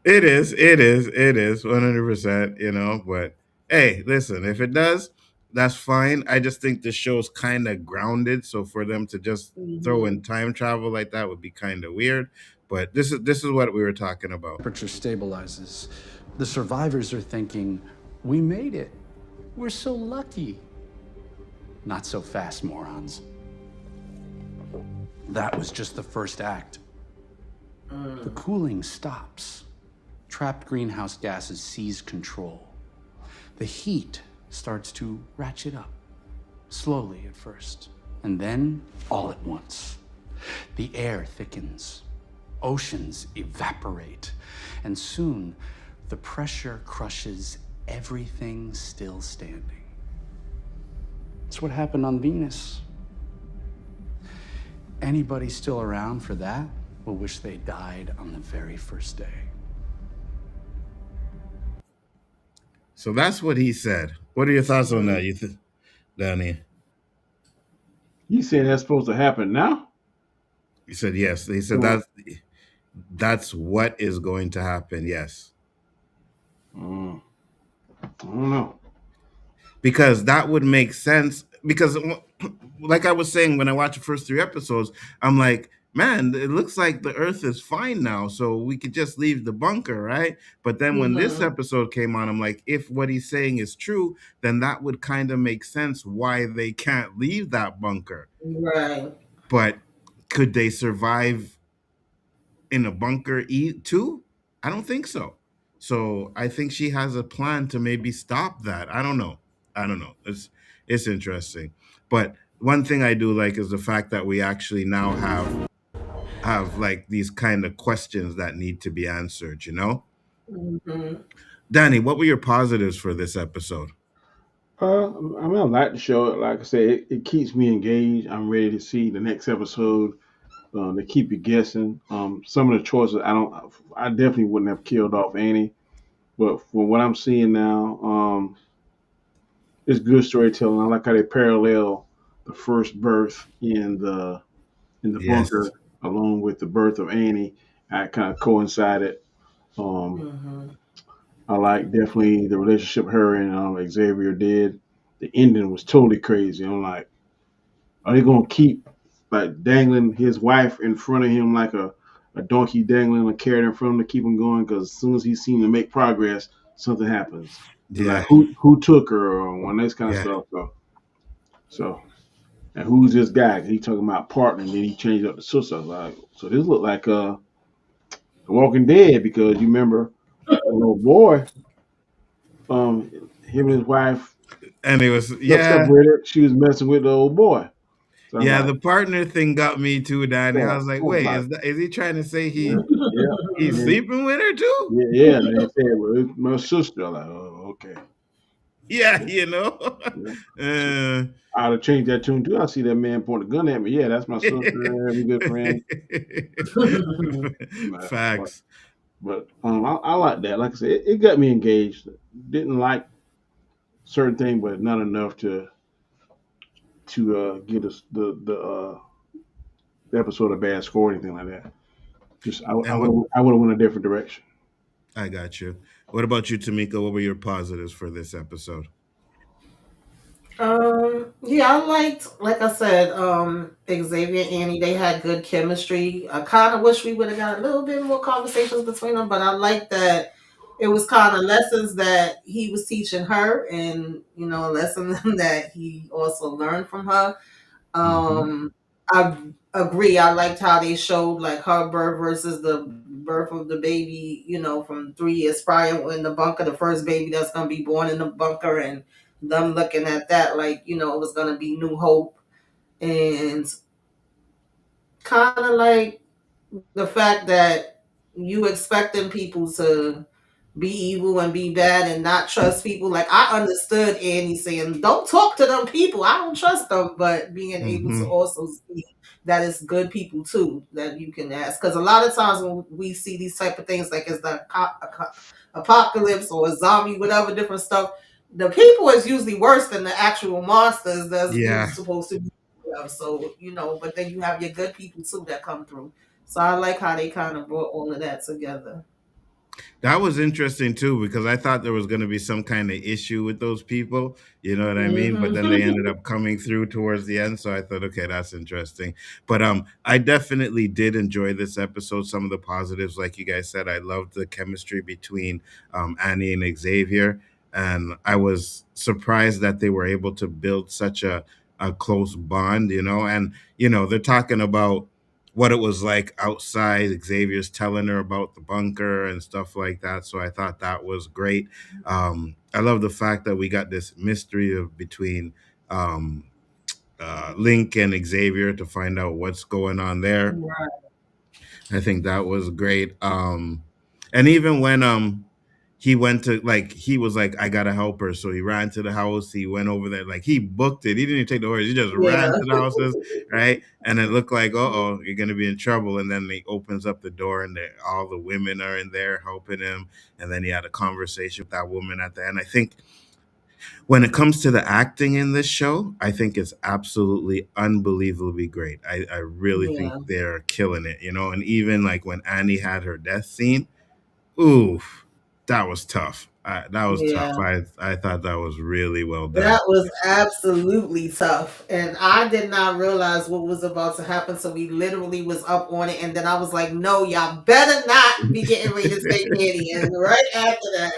S1: It is 100%. But hey, listen, if it does, that's fine. I just think the show's kind of grounded, so for them to just throw in
S2: Hmm.
S1: time travel like that would be kind of weird. But this is what we were talking about.
S4: Temperature stabilizes. The survivors are thinking, we made it. We're so lucky. Not so fast, morons. That was just the first act. The cooling stops. Trapped greenhouse gases seize control. The heat starts to ratchet up, slowly at first, and then all at once. The air thickens, oceans evaporate, and soon the pressure crushes everything still standing. That's what happened on Venus. Anybody still around for that will wish they died on the very first day.
S1: So that's what he said. What are your thoughts on that, Danny?
S3: You saying that's supposed to happen now?
S1: He said yes. He said
S3: So,
S1: that's what is going to happen. Yes.
S3: I don't know.
S1: Because that would make sense. Because, like I was saying, when I watched the first three episodes, I'm like, man, it looks like the Earth is fine now, so we could just leave the bunker, right? But then when this
S2: Hmm.
S1: episode came on, I'm like, if what he's saying is true, then that would kind of make sense why they can't leave that bunker.
S2: Right.
S1: But could they survive in a bunker too? I don't think so. So I think she has a plan to maybe stop that. I don't know. I don't know. It's interesting. But one thing I do like is the fact that we actually now have like these kind of questions that need to be answered.
S2: Hmm.
S1: Danny, what were your positives for this episode?
S3: I mean, I like the show. Like I said, it keeps me engaged. I'm ready to see the next episode. They keep you guessing. Some of the choices I definitely wouldn't have killed off Annie, but for what I'm seeing now, it's good storytelling. I like how they parallel the first birth in the
S1: Yes.
S3: bunker along with the birth of Annie. I kind of coincided. Um,
S2: Hmm.
S3: I like definitely the relationship her and Xavier did. The ending was totally crazy. I'm like, are they gonna keep like dangling his wife in front of him like a donkey dangling a carrot in front of him to keep him going? Because as soon as he seemed to make progress, something happens. And like
S1: Yeah.
S3: who took her or one of this kind of
S1: Yeah.
S3: stuff. So And who's this guy? He talking about partner, and then he changed up the sister. I was like, so this look like The Walking Dead because you remember the little boy, him and his wife
S1: And it was,
S3: got
S1: yeah,
S3: separated. She was messing with the old boy. So I'm
S1: yeah,
S3: like,
S1: the partner thing got me too, Danny. I
S3: yeah,
S1: was
S3: I
S1: like,
S3: was
S1: wait,
S3: like,
S1: is he trying to say
S3: yeah, yeah. And
S1: he's
S3: then
S1: sleeping with her too?
S3: yeah, yeah. And they said, well, it's my sister. I'm like, oh, okay.
S1: Yeah,
S3: Yeah. So
S1: uh,
S3: I'd have changed that tune too. I see that man point a gun at me. Yeah, that's my sister. We good friends. But
S1: facts.
S3: I like that. Like I said, it got me engaged. Didn't like certain things, but not enough to get us the episode a bad score or anything like that. Just
S1: And what
S3: I would have went a different direction.
S1: I got you. What about you, Tamika? What were your positives for this episode?
S2: Yeah, I liked, like I said, Xavier and Annie, they had good chemistry. I kind of wish we would have got a little bit more conversations between them, but I like that it was kind of lessons that he was teaching her and, lessons that he also learned from her.
S1: Hmm.
S2: I agree. I liked how they showed like her birth versus the birth of the baby, from 3 years prior in the bunker, the first baby that's gonna be born in the bunker, and them looking at that like, it was gonna be new hope, and kind of like the fact that you expecting people to be evil and be bad and not trust people. Like I understood Annie saying, "Don't talk to them people. I don't trust them," but being able to
S1: Hmm.
S2: also see that it's good people too that you can ask. Because a lot of times when we see these type of things, like it's the apocalypse or a zombie, whatever different stuff, the people is usually worse than the actual monsters that's you
S1: Yeah,
S2: supposed to be. So but then you have your good people too that come through. So I like how they kind of brought all of that together.
S1: that was interesting too because I thought there was going to be some kind of issue with those people. You know what I mean? But then they
S2: Hmm.
S1: ended up coming through towards the end, so I thought, okay, that's interesting. But I definitely did enjoy this episode. Some of the positives, like you guys said, I loved the chemistry between Annie and Xavier, and I was surprised that they were able to build such a close bond. And they're talking about what it was like outside. Xavier's telling her about the bunker and stuff like that. So I thought that was great. I love the fact that we got this mystery of between um, Link and Xavier to find out what's going on there.
S2: Right.
S1: I think that was great. And even when he went to, like, he was like, I gotta help her. So he ran to the house, he went over there, like he booked it. He didn't even take the orders, he just ran
S2: Yeah.
S1: to the houses, right? And it looked like, oh, you're gonna be in trouble. And then he opens up the door and all the women are in there helping him. And then he had a conversation with that woman at the end. I think when it comes to the acting in this show, I think it's absolutely unbelievably great. I really think
S2: Yeah.
S1: they're killing it, and even like when Annie had her death scene, oof, that was tough. That was tough.
S2: Yeah.
S1: I thought that was really well done.
S2: That was absolutely tough. And I did not realize what was about to happen. So we literally was up on it. And then I was like, no, y'all better not be getting ready to say Manny. And right after that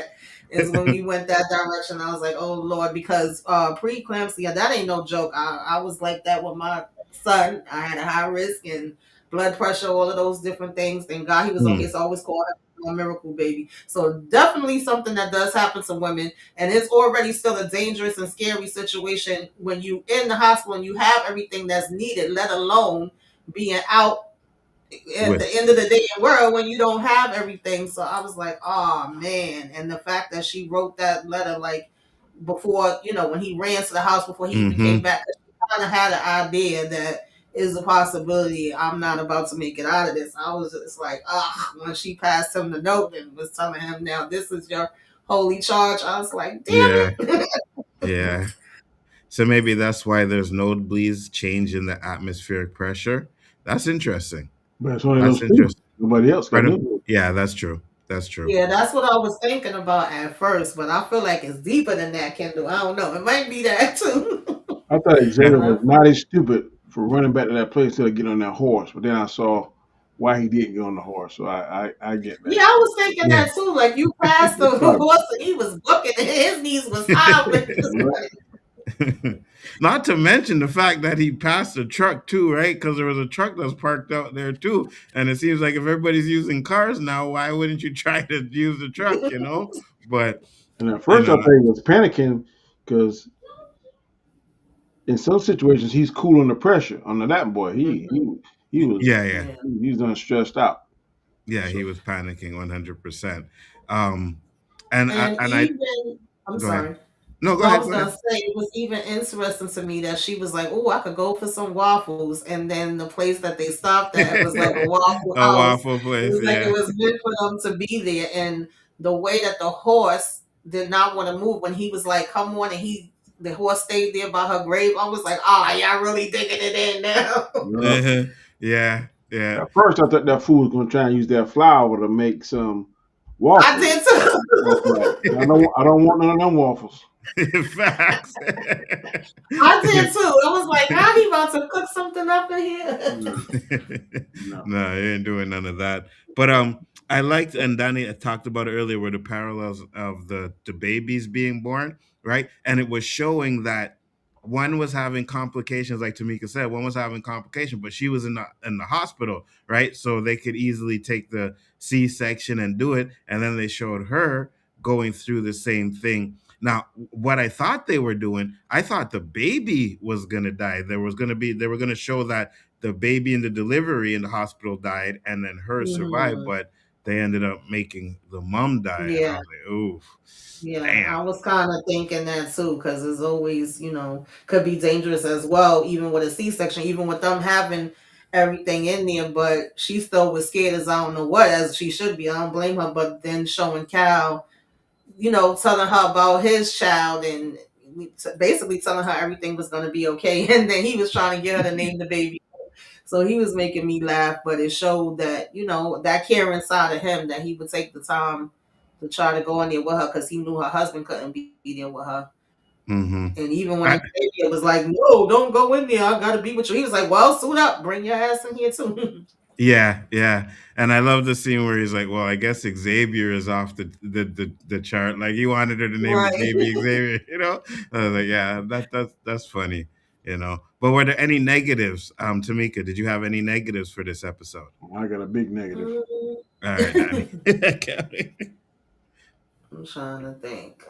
S2: is when we went that direction. I was like, oh Lord, because preeclampsia, that ain't no joke. I was like that with my son. I had a high risk and blood pressure, all of those different things. Thank God he was okay.
S1: Hmm.
S2: So I always call him a miracle baby. So definitely something that does happen to women, and it's already still a dangerous and scary situation when you in the hospital and you have everything that's needed, let alone being out at
S1: With
S2: the end of the day in world when you don't have everything. So I was like, oh man. And the fact that she wrote that letter like before, when he ran to the house before he even came
S1: hmm
S2: back, she kind of had an idea that is a possibility. I'm not about to make it out of this. I was just like, when she passed him the note and was telling him, now this is your holy charge. I was like, damn
S1: yeah,
S2: it.
S1: yeah. So maybe that's why there's nosebleeds, change in the atmospheric pressure. That's interesting.
S3: But it's only
S1: That's
S3: those two.
S1: interesting.
S3: Nobody else got
S1: Right.
S3: no.
S1: Yeah, that's true. That's true.
S2: Yeah, that's what I was thinking about at first, but I feel like it's deeper than that, Kendall. I don't know. It might be that too.
S3: I thought
S1: Yeah.
S3: Xavier was mighty stupid for running back to that place to get on that horse, but then I saw why he didn't get on the horse, so I get that.
S2: Yeah, I was thinking
S1: Yeah.
S2: that too. Like you passed the
S3: Right.
S2: horse and he was booking and his knees was high.
S3: Yep.
S1: Not to mention the fact that he passed a truck too, right? Because there was a truck that's parked out there too. And it seems like if everybody's using cars now, why wouldn't you try to use the truck, you know? But,
S3: And at
S1: you
S3: first, I
S1: know,
S3: think he was panicking because in some situations he's cool under pressure. Under that boy, he was
S1: yeah, yeah.
S2: Yeah.
S3: he's done stressed out.
S1: Yeah, he
S3: So
S1: was panicking 100%. Um, and
S2: And
S1: I
S2: even, I'm
S1: go ahead.
S2: sorry.
S1: No, go
S2: No, I
S1: ahead,
S2: was
S1: go
S2: gonna
S1: ahead.
S2: say it was even interesting to me that she was like, "Oh, I could go for some waffles," and then the place that they stopped at was like a Waffle
S1: A
S2: House.
S1: waffle
S2: It
S1: place,
S2: was like it
S1: yeah.
S2: was meant for them to be there, and the way that the horse did not want to move when he was like, "Come on," and the horse stayed there by her grave. I was like, "Oh, y'all really digging it in now."
S3: yeah.
S1: Uh-huh. Yeah, yeah.
S3: At first, I thought that fool was gonna try and use that flour to make some
S2: I
S3: waffles.
S2: did too.
S3: I was like, I don't want none of them waffles.
S1: Facts.
S2: I did too. I was like, "How he about to cook something up in here?"
S3: No, no.
S1: No, he ain't doing none of that. But I liked, and Danny had talked about it earlier, were the parallels of the babies being born, right? And it was showing that one was having complications, like Tamika said, one was having complications, but she was in the hospital, right? So they could easily take the C-section and do it, and then they showed her going through the same thing. Now, what I thought they were doing, I thought the baby was gonna die. They were gonna show that the baby in the delivery in the hospital died and then her survived,
S2: Mhm.
S1: but they ended up making the mom die. And I
S2: Yeah.
S1: was like, oof,
S2: Yeah,
S1: damn.
S2: I was kind of thinking that too, because it's always, could be dangerous as well, even with a C-section, even with them having everything in there. But she still was scared as I don't know what, as she should be. I don't blame her. But then showing Cal, telling her about his child and basically telling her everything was going to be okay. And then he was trying to get her to name the baby. So he was making me laugh, but it showed that, that care inside of him that he would take the time to try to go in there with her because he knew her husband couldn't be there with her.
S1: Hmm.
S2: And even when
S1: I,
S2: Xavier was like, "No, don't go in there. I gotta be with you." He was like, "Well, suit up. Bring your ass in here too."
S1: yeah, yeah. And I love the scene where he's like, well, I guess Xavier is off the chart. Like he wanted her to name the
S2: Right.
S1: baby Xavier, you know? I was like, yeah, that's funny, you know. But were there any negatives? Tamika, did you have any negatives for this episode?
S3: I got a big negative.
S2: Mm.
S1: All right, Danny. Okay.
S2: I'm trying to think.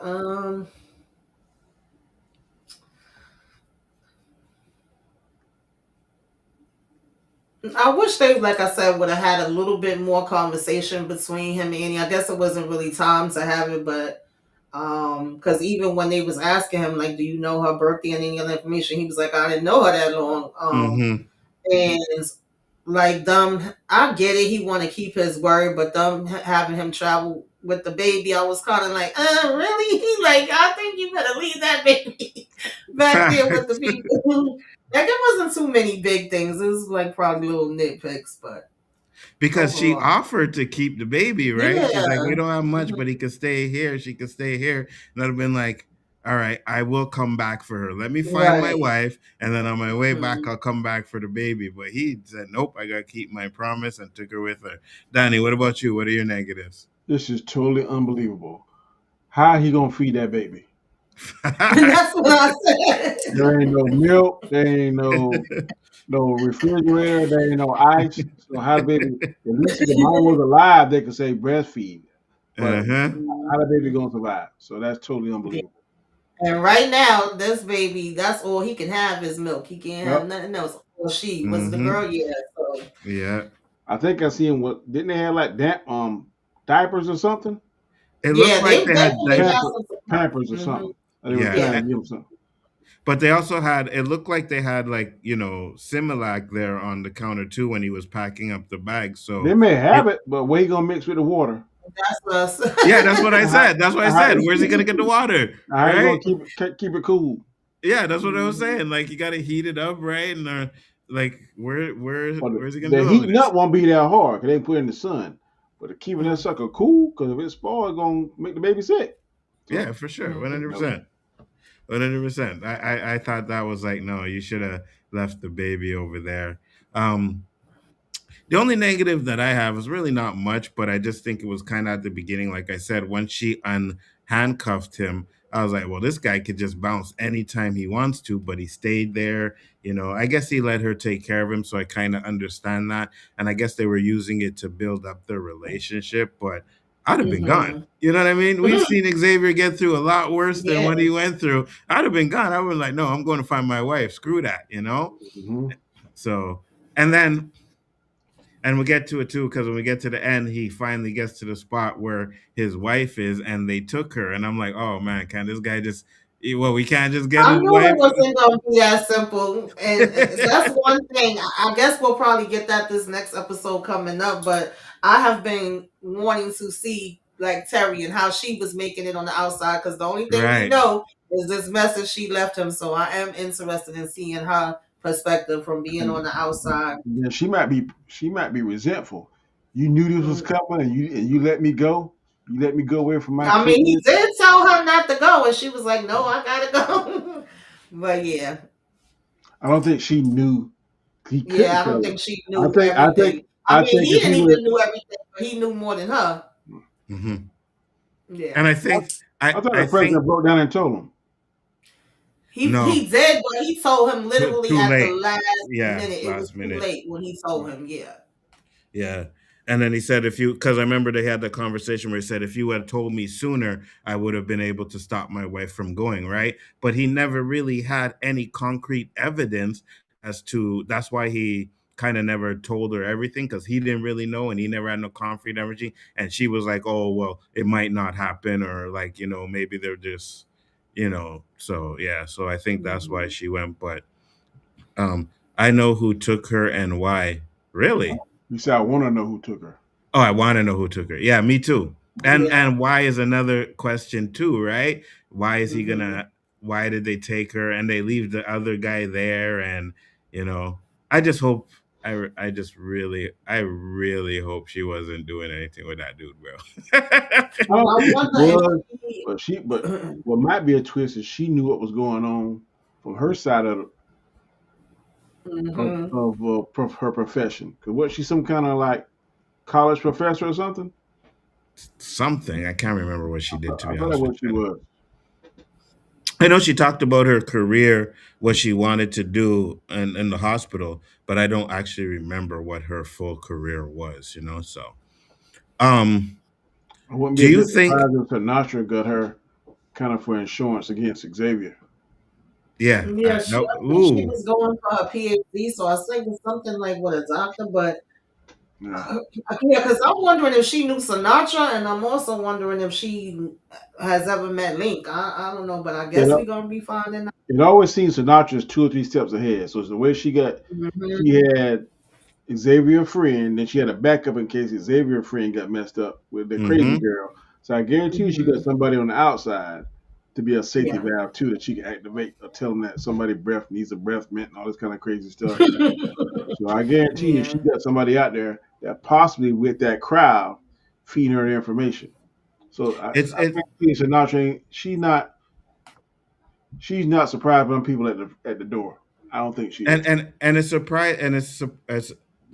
S2: I wish they, like I said, would have had a little bit more conversation between him and Annie. I guess it wasn't really time to have it, but because even when they was asking him, like, do you know her birthday and any other information, he was like, I didn't know her that long.
S1: Mm-hmm.
S2: And like them, I get it. He want to keep his word, but them having him travel with the baby, I was kind of like, really? He like, I think you better leave that baby back there with the
S1: Facts.
S2: people. Like it wasn't too many big things. It was like probably little nitpicks, but
S1: Because she
S2: overall,
S1: offered to keep the baby, right? She's like, we
S2: yeah.
S1: don't have much,
S2: Mhm.
S1: but he could stay here. She could stay here. And I'd have been like, all right, I will come back for her. Let me find my
S2: Right.
S1: wife, and then on my way back,
S2: Mhm.
S1: I'll come back for the baby. But he said, nope, I gotta keep my promise and took her with her. Danny, what about you? What are your negatives?
S3: This is totally unbelievable. How he gonna feed that baby?
S2: And that's what I said.
S3: There ain't no milk. There ain't no refrigerator. There ain't no ice. So how the baby? At least if the mom was alive, they could say breastfeed. But
S1: Uh-huh.
S3: how the baby gonna survive? So that's totally
S2: Yeah.
S3: unbelievable.
S2: And right now, this baby, that's all he can have is milk. He can't have
S3: Yep.
S2: nothing else. Or she was it the
S1: Mm-hmm.
S2: girl, yeah. So
S1: Yeah.
S3: I think I seen what didn't they have like diapers or something?
S1: It looked
S2: yeah,
S1: like
S2: they
S1: they had
S2: definitely got
S3: Pamper,
S2: some support.
S3: Pampers or
S2: Hmm.
S3: something. They was
S1: yeah.
S3: trying
S2: Yeah.
S3: to give him something.
S1: But they also had, it looked like they had like, Similac there on the counter too when he was packing up the bag.
S3: They
S1: So
S3: may
S1: it,
S3: have it, but where he gonna mix with the water?
S2: That's us.
S1: yeah, that's what I
S3: How,
S1: said. That's what I
S3: how,
S1: said. Where's he gonna get the water?
S3: how you
S1: Right?
S3: gonna keep it cool?
S1: Yeah, that's what I was
S2: Mhm.
S1: saying. Like you gotta heat it up, right? And like
S3: But
S1: where's he gonna
S3: the
S1: do all
S3: heating
S1: this?
S3: up won't be that hard because they put it in the sun. But keeping that
S2: Mhm.
S3: sucker cool, because if it's spoiled, it's gonna make the baby sick.
S1: Yeah,
S3: So
S1: for sure.
S2: Mhm.
S1: 100%. 100%. I thought that was like, no, you should have left the baby over there. Um The only negative that I have is really not much, but I just think it was kind of at the beginning, like I said, when she unhandcuffed him. I was like, well, this guy could just bounce anytime he wants to, but he stayed there. I guess he let her take care of him, so I kind of understand that. And I guess they were using it to build up their relationship, but I'd have been gone.
S2: Mhm.
S1: You know what I mean? We've seen Xavier get through a lot worse than what he
S2: Yes.
S1: went through. I'd have been gone. I would like, no, I'm going to find my wife. Screw that.
S3: Hmm.
S1: So, and then and we get to it too because when we get to the end, he finally gets to the spot where his wife is, and they took her, and I'm like, oh man, can this guy just? Well, we can't just get
S2: I
S1: his
S2: knew it
S1: wife.
S2: wasn't gonna be that simple, and that's one thing. I guess we'll probably get that this next episode coming up. But I have been wanting to see like Terry and how she was making it on the outside because the only thing we
S1: Right.
S2: know is this message she left him. So I am interested in seeing her perspective from being on the outside.
S3: Yeah, she might be resentful. You knew this was
S2: Mm.
S3: coming, and you let me go. You let me go away from my
S2: I mean, he
S3: kids.
S2: did tell her not to go, and she was like, "No, I gotta go." But yeah,
S3: I don't think she knew he couldn't
S2: yeah, I
S3: tell
S2: don't
S3: her.
S2: think she
S3: I
S2: knew
S3: think I think
S2: everything. I
S3: I
S2: mean,
S3: think
S2: he
S3: if he
S2: didn't
S3: would,
S2: even know everything, but he knew more than her.
S1: Hmm.
S2: Yeah,
S1: And I think
S3: I thought
S1: I
S3: the
S1: think
S3: president broke down and told him.
S2: he
S1: no,
S2: did, but he told him literally
S1: too
S2: at the
S1: late.
S2: last
S1: Yeah,
S2: minute. It was
S1: last
S2: too
S1: minute.
S2: late when he told him. Yeah.
S1: Yeah. And then he said, if you, because I remember they had the conversation where he said, if you had told me sooner, I would have been able to stop my wife from going, right? But he never really had any concrete evidence as to, that's why he kind of never told her everything because he didn't really know and he never had no concrete everything. And she was like, oh, well, it might not happen or like, maybe they're just, so yeah. So I think that's why
S2: Mhm.
S1: she went. But I know who took her and why. Really?
S3: He said, "I want to know who took her."
S1: Oh, I want to know who took her. Yeah, me too. And
S2: Yeah.
S1: and why is another question too, right? Why is he
S2: Hmm.
S1: gonna? Why did they take her and they leave the other guy there? And you know, I just hope. I really hope she wasn't doing anything with that dude, bro.
S3: I don't
S2: I
S3: think she
S2: wonder if
S3: was,
S2: he.
S3: but what might be a twist is she knew what was going on from her side
S2: Hmm.
S3: her profession. Cause what she some kind of like college professor or something?
S1: Something I can't remember what she did, to
S3: I
S1: be
S3: thought that
S1: honest with
S3: what she
S1: you.
S3: was.
S1: I know she talked about her career, what she wanted to do in the hospital, but I don't actually remember what her full career was. So, um,
S3: I wouldn't be
S1: do
S3: a
S1: you
S3: bit
S1: think?
S3: surprised if Sinatra got her kind of for insurance against Xavier.
S1: Yeah,
S2: Yeah,
S1: no.
S2: I think she
S1: Ooh,
S2: was going for her PhD, so I was thinking something like with a doctor, but
S3: Yeah.
S2: yeah, because I'm wondering if she knew Sinatra, and I'm also wondering if she has ever met Link. I don't know, but I
S3: It,
S2: guess we're gonna be finding out.
S3: it always seems Sinatra's 2 or 3 steps ahead. So it's the way
S2: Hmm.
S3: she had Xavier friend, then she had a backup in case Xavier friend got messed up with the crazy
S1: mm-hmm.
S3: girl. So I guarantee you she got
S2: Hmm.
S3: somebody on the outside to be a safety
S2: Yeah.
S3: valve too that she can activate or tell them that somebody breath needs a breath mint and all this kind of crazy stuff. So I guarantee you she
S2: Yeah.
S3: got somebody out there that possibly with that crowd feeding her the information. So
S1: It's
S3: I
S1: it
S3: guarantee Sinatra she's not surprised by people at the door. I don't think she
S1: and
S3: is.
S1: and it's surprise and it's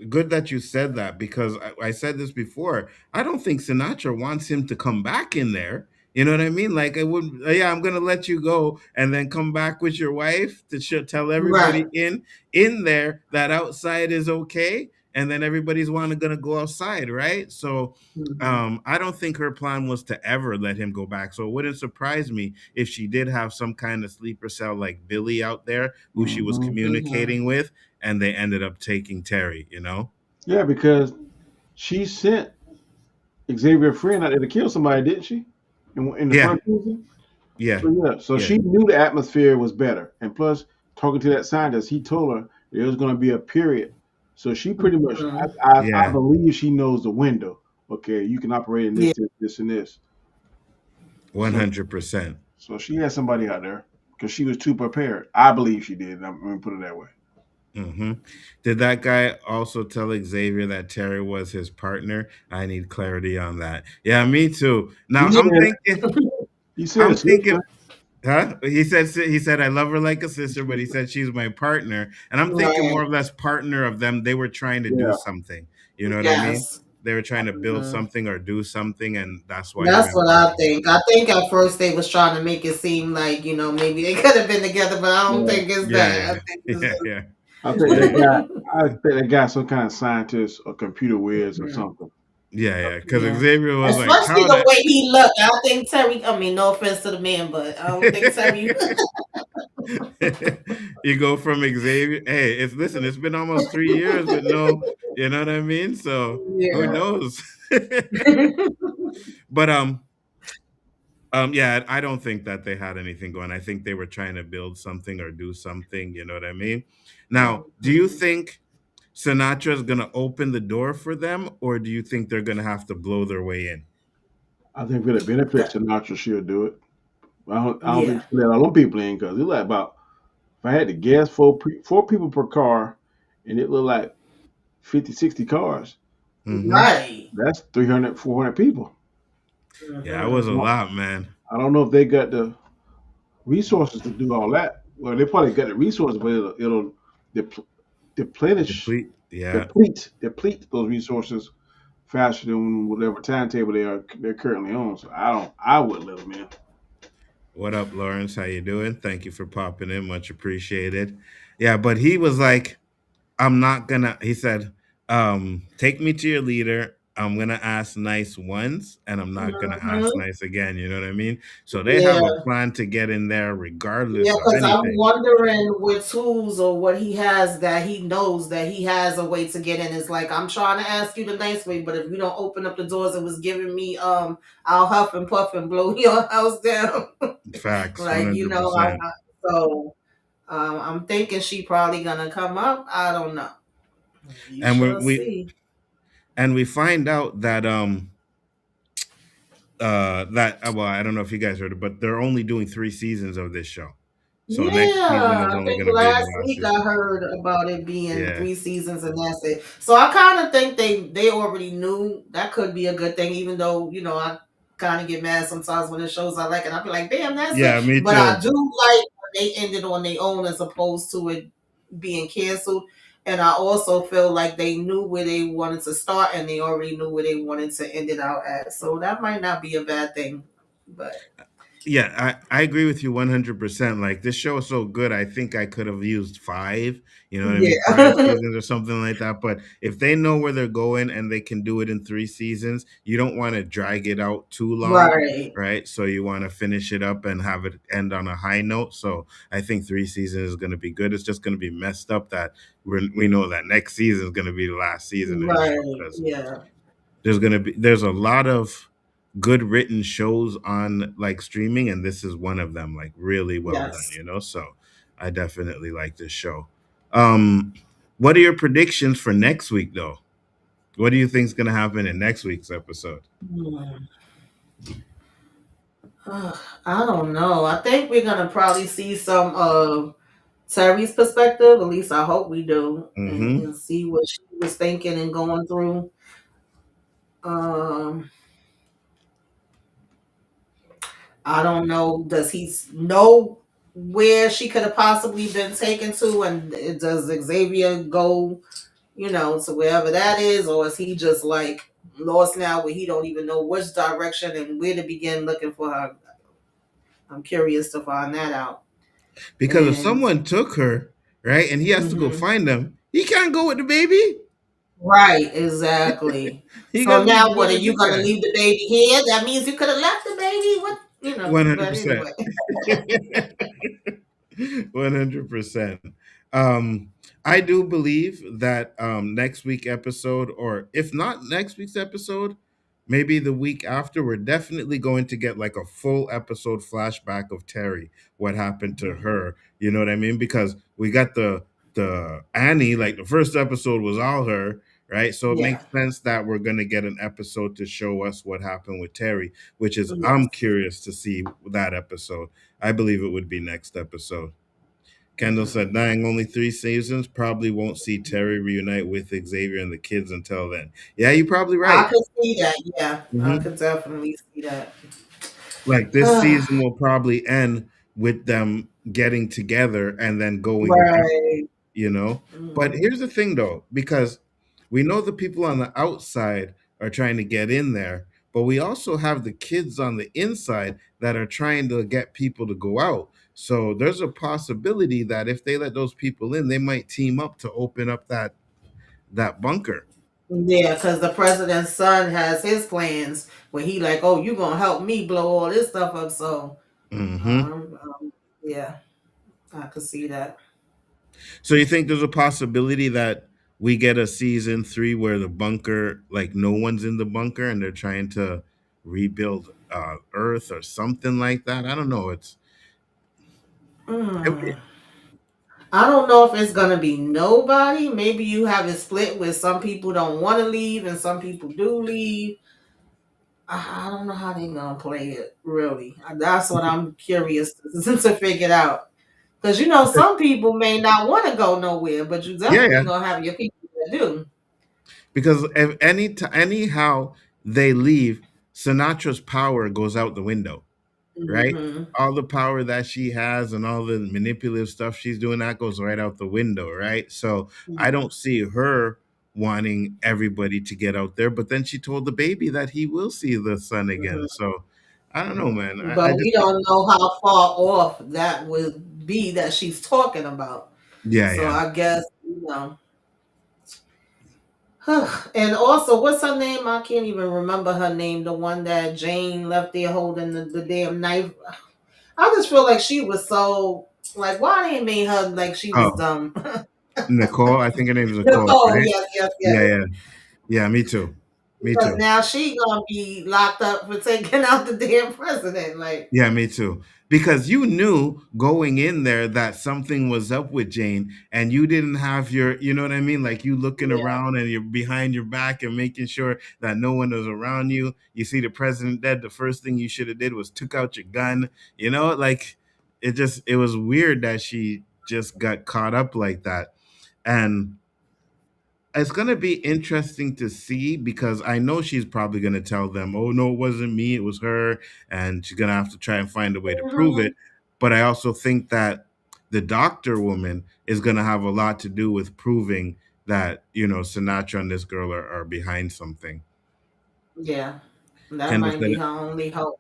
S1: good that you said that because I said this before. I don't think Sinatra wants him to come back in there. You know what I mean? Like I would, yeah, I'm gonna let you go and then come back with your wife to tell
S2: Right.
S1: everybody in there that outside is okay, and then everybody's wanting gonna go outside, right? So
S2: Hmm.
S1: I don't think her plan was to ever let him go back. So it wouldn't surprise me if she did have some kind of sleeper cell like Billy out there who she was
S3: Hmm.
S2: Hmm.
S1: communicating with, and they ended up taking Terry.
S3: Yeah, because she sent Xavier friend out there to kill somebody, didn't she? In the
S1: Yeah,
S3: first season.
S1: yeah,
S3: So yeah, so
S1: yeah.
S3: she knew the atmosphere was better, and plus talking to that scientist, he told her there was going to be a period. So she pretty much,
S2: Hmm.
S3: I
S1: Yeah,
S3: believe she knows the window. Okay, you can operate in
S2: Yeah.
S3: this, and this.
S1: one
S3: So
S1: hundred percent.
S3: so she had somebody out there because she was too prepared. I believe she did. I'm going to put it that way.
S1: Hmm. Did that guy also tell Xavier that Terry was his partner? I need clarity on that. Yeah, me too. Now
S3: Yeah, he said
S1: I'm thinking,
S3: sister.
S1: huh? He said I love her like a sister, but he said she's my partner, and I'm thinking
S2: Right.
S1: more or less partner of them. They were trying to do
S3: Yeah,
S1: something. You know what I mean?
S2: Yes.
S1: they were trying to build
S2: Mhm.
S1: something or do something, and that's why he
S2: That's
S1: went
S2: what
S1: back.
S2: I think. I think at first they was trying to make it seem like, maybe they could have been together, but I don't
S3: Yeah.
S2: think it's
S1: Yeah,
S2: that. I
S1: yeah,
S2: think it's
S1: yeah, yeah,
S3: I think
S1: yeah,
S3: that guy. I think that guy some kind of scientist or computer whiz or
S2: Mhm.
S3: something.
S1: yeah, yeah. Because
S2: Yeah.
S1: Xavier was like,
S2: Especially
S1: "How
S2: the
S1: that?"
S2: way he looked. I don't think Terry, I mean, no offense to the man, but I don't think Terry.
S1: You go from Xavier. Hey, it's been almost 3 years with no, you know what I mean. So who
S2: Yeah.
S1: knows? But yeah, I don't think that they had anything going. I think they were trying to build something or do something. You know what I mean? Now, do you
S2: Mhm.
S1: think Sinatra's gonna open the door for them, or do you think they're gonna have to blow their way in?
S3: I think for the benefit Sinatra should do it. I don't think
S2: Yeah.
S3: she let all them people in because it's like about if I had to guess four people per car, and it looked like 50, 60 cars.
S1: Hmm.
S2: Right.
S3: That's 300, 400 people.
S1: Yeah, that was
S2: Hmm.
S1: a lot, man.
S3: I don't know if they got the resources to do all that. Well, they probably got the resources, but it'll depl- deplenish,
S1: Deplete. Yeah.
S3: deplete those resources faster than whatever timetable they're currently on. So I wouldn't let them in.
S1: What up, Lawrence? How you doing? Thank you for popping in. Much appreciated. Yeah, but he was like, I'm not gonna, he said, take me to your leader. I'm gonna ask nice once and I'm not gonna ask
S2: Hmm.
S1: nice again. You know what I mean? So they have a
S2: Yeah.
S1: plan to get in there
S2: Yeah,
S1: regardless of
S2: because I'm
S1: anything.
S2: wondering what tools or what he has that he knows that he has a way to get in. It's like I'm trying to ask you the nice way, but if you don't open up the doors and was giving me, I'll huff and puff and blow your house down.
S1: Facts,
S2: Like,
S1: 100%.
S2: so I'm thinking she probably gonna come up. I don't know. We
S1: And
S2: shall see.
S1: we find out that well, I don't know if you guys heard it, but they're only doing 3 seasons of this show. So next season
S2: Yeah,
S1: is
S2: I
S1: only
S2: think
S1: gonna be the
S2: last
S1: last
S2: week I
S1: season.
S2: heard about it being
S1: Yeah.
S2: 3 seasons and that's it. So I kind of think they already knew that could be a good thing, even though I kind of get mad sometimes when the shows I like, and I be like, damn, that's it.
S1: Yeah, me
S2: But I
S1: too.
S2: do like when they ended on their own as opposed to it being canceled. And I also feel like they knew where they wanted to start, and they already knew where they wanted to end it out at. So that might not be a bad thing, but
S1: Yeah, I agree with you 100%. Like this show is so good, I think I could have used five, you know what I mean, five
S2: yeah,
S1: seasons or something like that. But if they know where they're going and they can do it in 3 seasons, you don't want to drag it out too long,
S2: right,
S1: right? So you want to finish it up and have it end on a high note. So I think 3 seasons is going to be good. It's just going to be messed up that we know that next season is going to be the last season of the show
S2: right,
S1: because
S2: yeah.
S1: there's a lot of good written shows on like streaming, and this is one of them, like really well done,
S2: Yes.
S1: you know. So I definitely like this show. um what are your predictions for next week though? What do you think's gonna happen in next week's episode?
S2: Hmm. I don't know. I think we're gonna probably see some of Terry's perspective. At least I hope we do,
S1: Mm-hmm.
S2: and see what she was thinking and going through. Um, I don't know. Does he know where she could have possibly been taken to, and does Xavier go, to wherever that is, or is he just like lost now, where he don't even know which direction and where to begin looking for her? I'm curious to find that out.
S1: Because if
S2: And
S1: someone took her, right, and he has to go
S2: mhm.
S1: find them, he can't go with the baby.
S2: Right, exactly.
S1: He
S2: So
S1: gonna need to
S2: now,
S1: go
S2: what are
S1: with
S2: you
S1: this
S2: gonna
S1: guy.
S2: leave the baby here? That means you could have left the baby. What? But
S1: 100%.
S2: anyway.
S1: 100%. Um, I do believe that next week episode, or if not next week's episode, maybe the week after, we're definitely going to get like a full episode flashback of Terry, what happened to her. You know what I mean? Because we got the Annie, like the first episode was all her, right? So it
S2: Yeah.
S1: makes sense that we're gonna get an episode to show us what happened with Terry, which is I'm
S2: Yes.
S1: curious to see that episode. I believe it would be next episode. Kendall
S2: Mhm.
S1: said, "Dying only 3 seasons. Probably won't see Terry reunite with Xavier and the kids until then." Yeah, you're probably
S2: I
S1: right.
S2: could see that. Yeah, I
S1: Hmm.
S2: could definitely see that.
S1: Like this season will probably end with them getting together and then going back,
S2: Right.
S1: you know. But
S2: Mhm.
S1: here's the thing, though, because we know the people on the outside. are trying to get in there, but we also have the kids on the inside that are trying to get people to go out. So there's a possibility that if they let those people in, they might team up to open up that bunker.
S2: Yeah, because the president's son has his plans where he like, oh, you gonna help me blow all this stuff up. So,
S1: Hmm.
S2: yeah, I could see that.
S1: So you think there's a possibility that we get a season 3 where the bunker, like no one's in the bunker and they're trying to rebuild Earth or something like that? I don't know.
S2: Mm. I don't know if it's gonna be nobody. Maybe you have it split where some people don't want to leave and some people do leave. I don't know how they're gonna play it. Really, that's what I'm curious to figure out. Because some people may not want to go nowhere, but you
S1: Yeah,
S2: definitely
S1: yeah.
S2: gonna have your people that do.
S1: Because if anyhow they leave, Sinatra's power goes out the window, right?
S2: Hmm.
S1: All the power that she has and all the manipulative stuff she's doing, that goes right out the window, right? So I
S2: Yeah.
S1: don't see her wanting everybody to get out there. But then she told the baby that he will see the sun again.
S2: Hmm.
S1: So I don't know, man. I
S2: But
S1: just
S2: we don't know how far off that would be that she's talking about.
S1: yeah,
S2: So
S1: yeah.
S2: I guess and also, what's her name? I can't even remember her name. The one that Jane left there holding the damn knife. I just feel like she was so like, why they made her like she was
S1: Oh,
S2: dumb?
S1: Nicole. I think her name is Nicole,
S2: Nicole,
S1: right?
S2: yes, yes,
S1: Yeah,
S2: yes.
S1: yeah, yeah. Me too. Me
S2: Because
S1: too.
S2: now she gonna be locked up for taking out the damn president. Like,
S1: Yeah, me too. Because you knew going in there that something was up with Jane, and you didn't have your, you know what I mean? Like you looking
S2: yeah,
S1: around and you're behind your back and making sure that no one is around you. You see the president dead. The first thing you should have did was took out your gun. You know, like it was weird that she just got caught up like that. And it's going to be interesting to see because I know she's probably going to tell them, "Oh no, it wasn't me, it was her," and she's going to have to try and find a way to prove
S2: hmm,
S1: it. But I also think that the doctor woman is going to have a lot to do with proving that Sinatra and this girl are behind something.
S2: yeah, that
S1: Kendall
S2: might
S1: said
S2: be her only hope.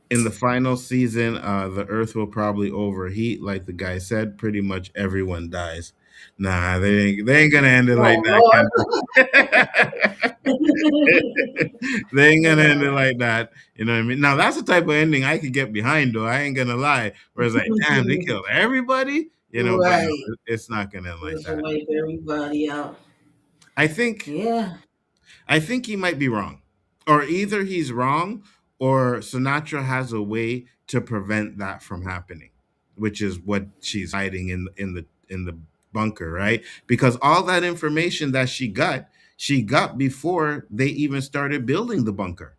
S1: in the final season, the Earth will probably overheat, like the guy said. Pretty much everyone dies. Nah, they ain't gonna end it like
S2: Oh
S1: that,
S2: Lord.
S1: Kendall. They ain't gonna end it like that. You know what I mean? Now that's the type of ending I could get behind, though. I ain't gonna lie. Where it's like, damn, they killed everybody. But no,
S2: Right.
S1: it's not gonna end like
S2: Just
S1: that.
S2: wipe everybody out.
S1: I think
S2: Yeah.
S1: I think he might be wrong. Or either he's wrong or Sinatra has a way to prevent that from happening, which is what she's hiding in the bunker, right? Because all that information that she got before they even started building the bunker,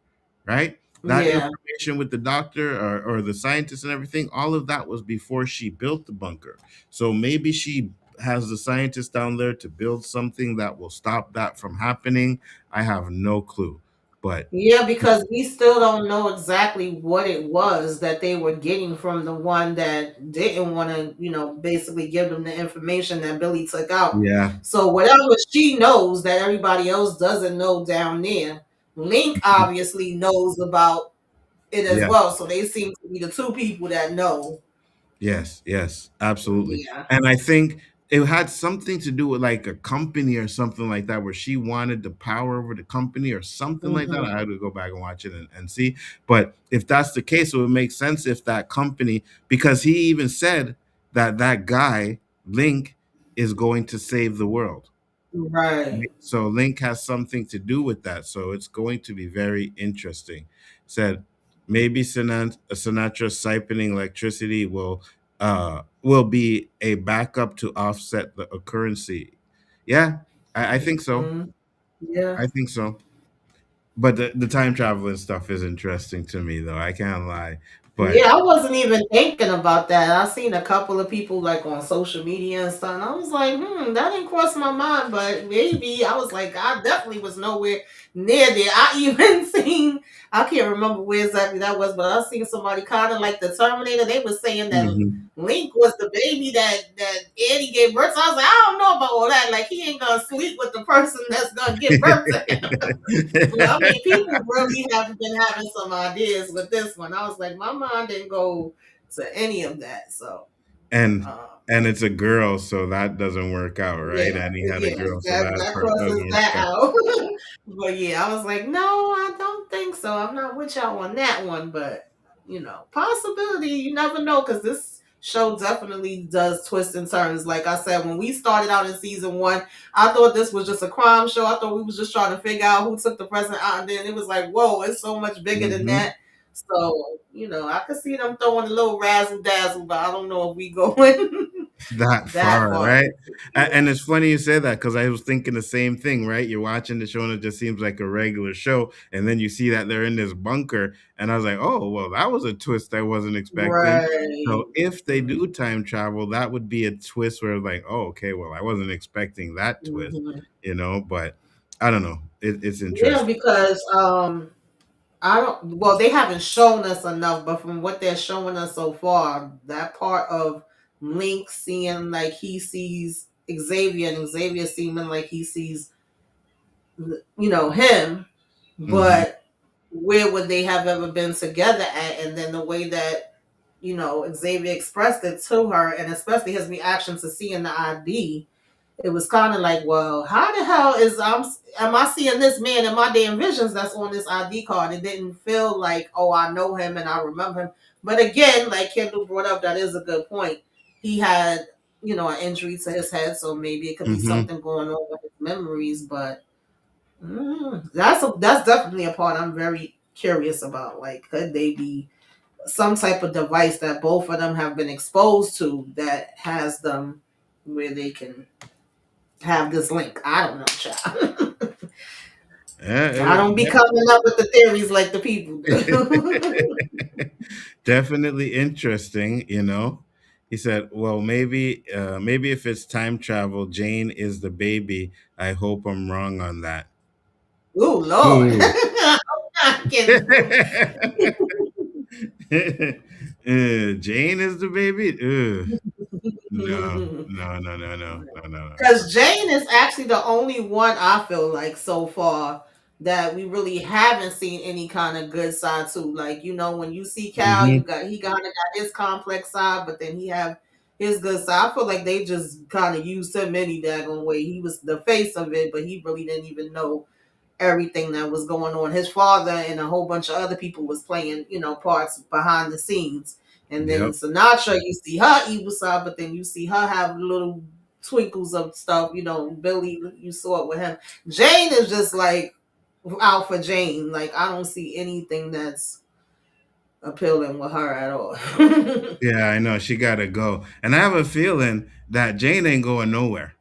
S1: right? That
S2: Yeah.
S1: information with the doctor or the scientists and everything, all of that was before she built the bunker. So maybe she has the scientists down there to build something that will stop that from happening. I have no clue. But
S2: Yeah, because we still don't know exactly what it was that they were getting from the one that didn't want to, basically give them the information that Billy took out.
S1: yeah,
S2: So whatever she knows that everybody else doesn't know down there, Link obviously knows about it as
S1: yeah.
S2: well. So they seem to be the two people that know.
S1: Yes, yes, absolutely.
S2: Yeah.
S1: And I think it had something to do with like a company or something like that, where she wanted the power over the company or something like that. I
S2: Hmm.
S1: had to go back and watch it and see. But if that's the case, it would make sense if that company, because he even said that that guy, Link, is going to save the world.
S2: Right.
S1: So Link has something to do with that. So it's going to be very interesting. Said maybe Sinatra siphoning electricity will be a backup to offset the occurrency. Yeah, I think so.
S2: Hmm. Yeah.
S1: I think so. But the time traveling stuff is interesting to me though. I can't lie. But
S2: Yeah, I wasn't even thinking about that. I seen a couple of people like on social media and stuff, and I was like, that didn't cross my mind, but maybe I was like, I definitely was nowhere near there. I even seen, I can't remember where exactly that was, but I seen somebody kind of like the Terminator. They were saying that
S1: Hmm.
S2: Link was the baby that Eddie gave birth to. I was like, I don't know about all that. Like, he ain't gonna sleep with the person that's gonna give birth to him. Well, I mean, people really have been having some ideas with this one. I was like, my mind didn't go to any of that. So,
S1: and
S2: uh,
S1: and it's a girl, so that doesn't work out, right?
S2: yeah,
S1: And he had a
S2: yeah,
S1: girl, so
S2: that
S1: that
S2: that
S1: part
S2: crosses
S1: doesn't
S2: that
S1: work out.
S2: out. But yeah, I was like, no, I don't think so. I'm not with y'all on that one, but possibility. You never know, because this show definitely does twists and turns. Like I said, when we started out in season one, I thought this was just a crime show. I thought we was just trying to figure out who took the president out, and then it was like, whoa, it's so much bigger than
S1: Hmm.
S2: that. So, I could see them throwing a little razzle dazzle, but I don't know if we going
S1: That
S2: that
S1: far,
S2: far.
S1: right?
S2: Yeah.
S1: And it's funny you said that because I was thinking the same thing, right? You're watching the show and it just seems like a regular show, and then you see that they're in this bunker, and I was like, oh, well, that was a twist I wasn't expecting.
S2: Right.
S1: So if they do time travel, that would be a twist where like, oh, okay, well, I wasn't expecting that twist,
S2: Mhm.
S1: but I don't know. It's
S2: Yeah,
S1: interesting.
S2: because I don't. Well, they haven't shown us enough, but from what they're showing us so far, that part of Link seeing like he sees Xavier, and Xavier seeming like he sees, him,
S1: Hmm.
S2: but where would they have ever been together at? And then the way that Xavier expressed it to her, and especially his reaction to seeing the ID, it was kind of like, well, how the hell am I seeing this man in my damn visions that's on this ID card? It didn't feel like, oh, I know him and I remember him. But again, like Kendall brought up, that is a good point. He had, an injury to his head, so maybe it could be
S1: Hmm.
S2: something going on with his memories. But that's definitely a part I'm very curious about. Like, could they be some type of device that both of them have been exposed to that has them where they can have this link? I don't know, child. I don't be coming up with the theories like the people do.
S1: Definitely interesting. He said, well, maybe if it's time travel, Jane is the baby. I hope I'm wrong on that.
S2: Oh Lord.
S1: Ooh.
S2: I can do.
S1: Jane is the baby. Ugh. No, no, no, no, no, no, no, no.
S2: Because Jane is actually the only one I feel like so far that we really haven't seen any kind of good side to. Like, when you see Cal,
S1: Hmm.
S2: he kind of got his complex side, but then he have his good side. I feel like they just kind of used him any daggone way. He was the face of it, but he really didn't even know everything that was going on. His father and a whole bunch of other people was playing, parts behind the scenes. And then
S1: Yep.
S2: Sinatra, you see her evil side, but then you see her have little twinkles of stuff. Billy, you saw it with him. Jane is just like out for Jane. Like, I don't see anything that's appealing with her at all.
S1: Yeah, I know. She got to go. And I have a feeling that Jane ain't going nowhere.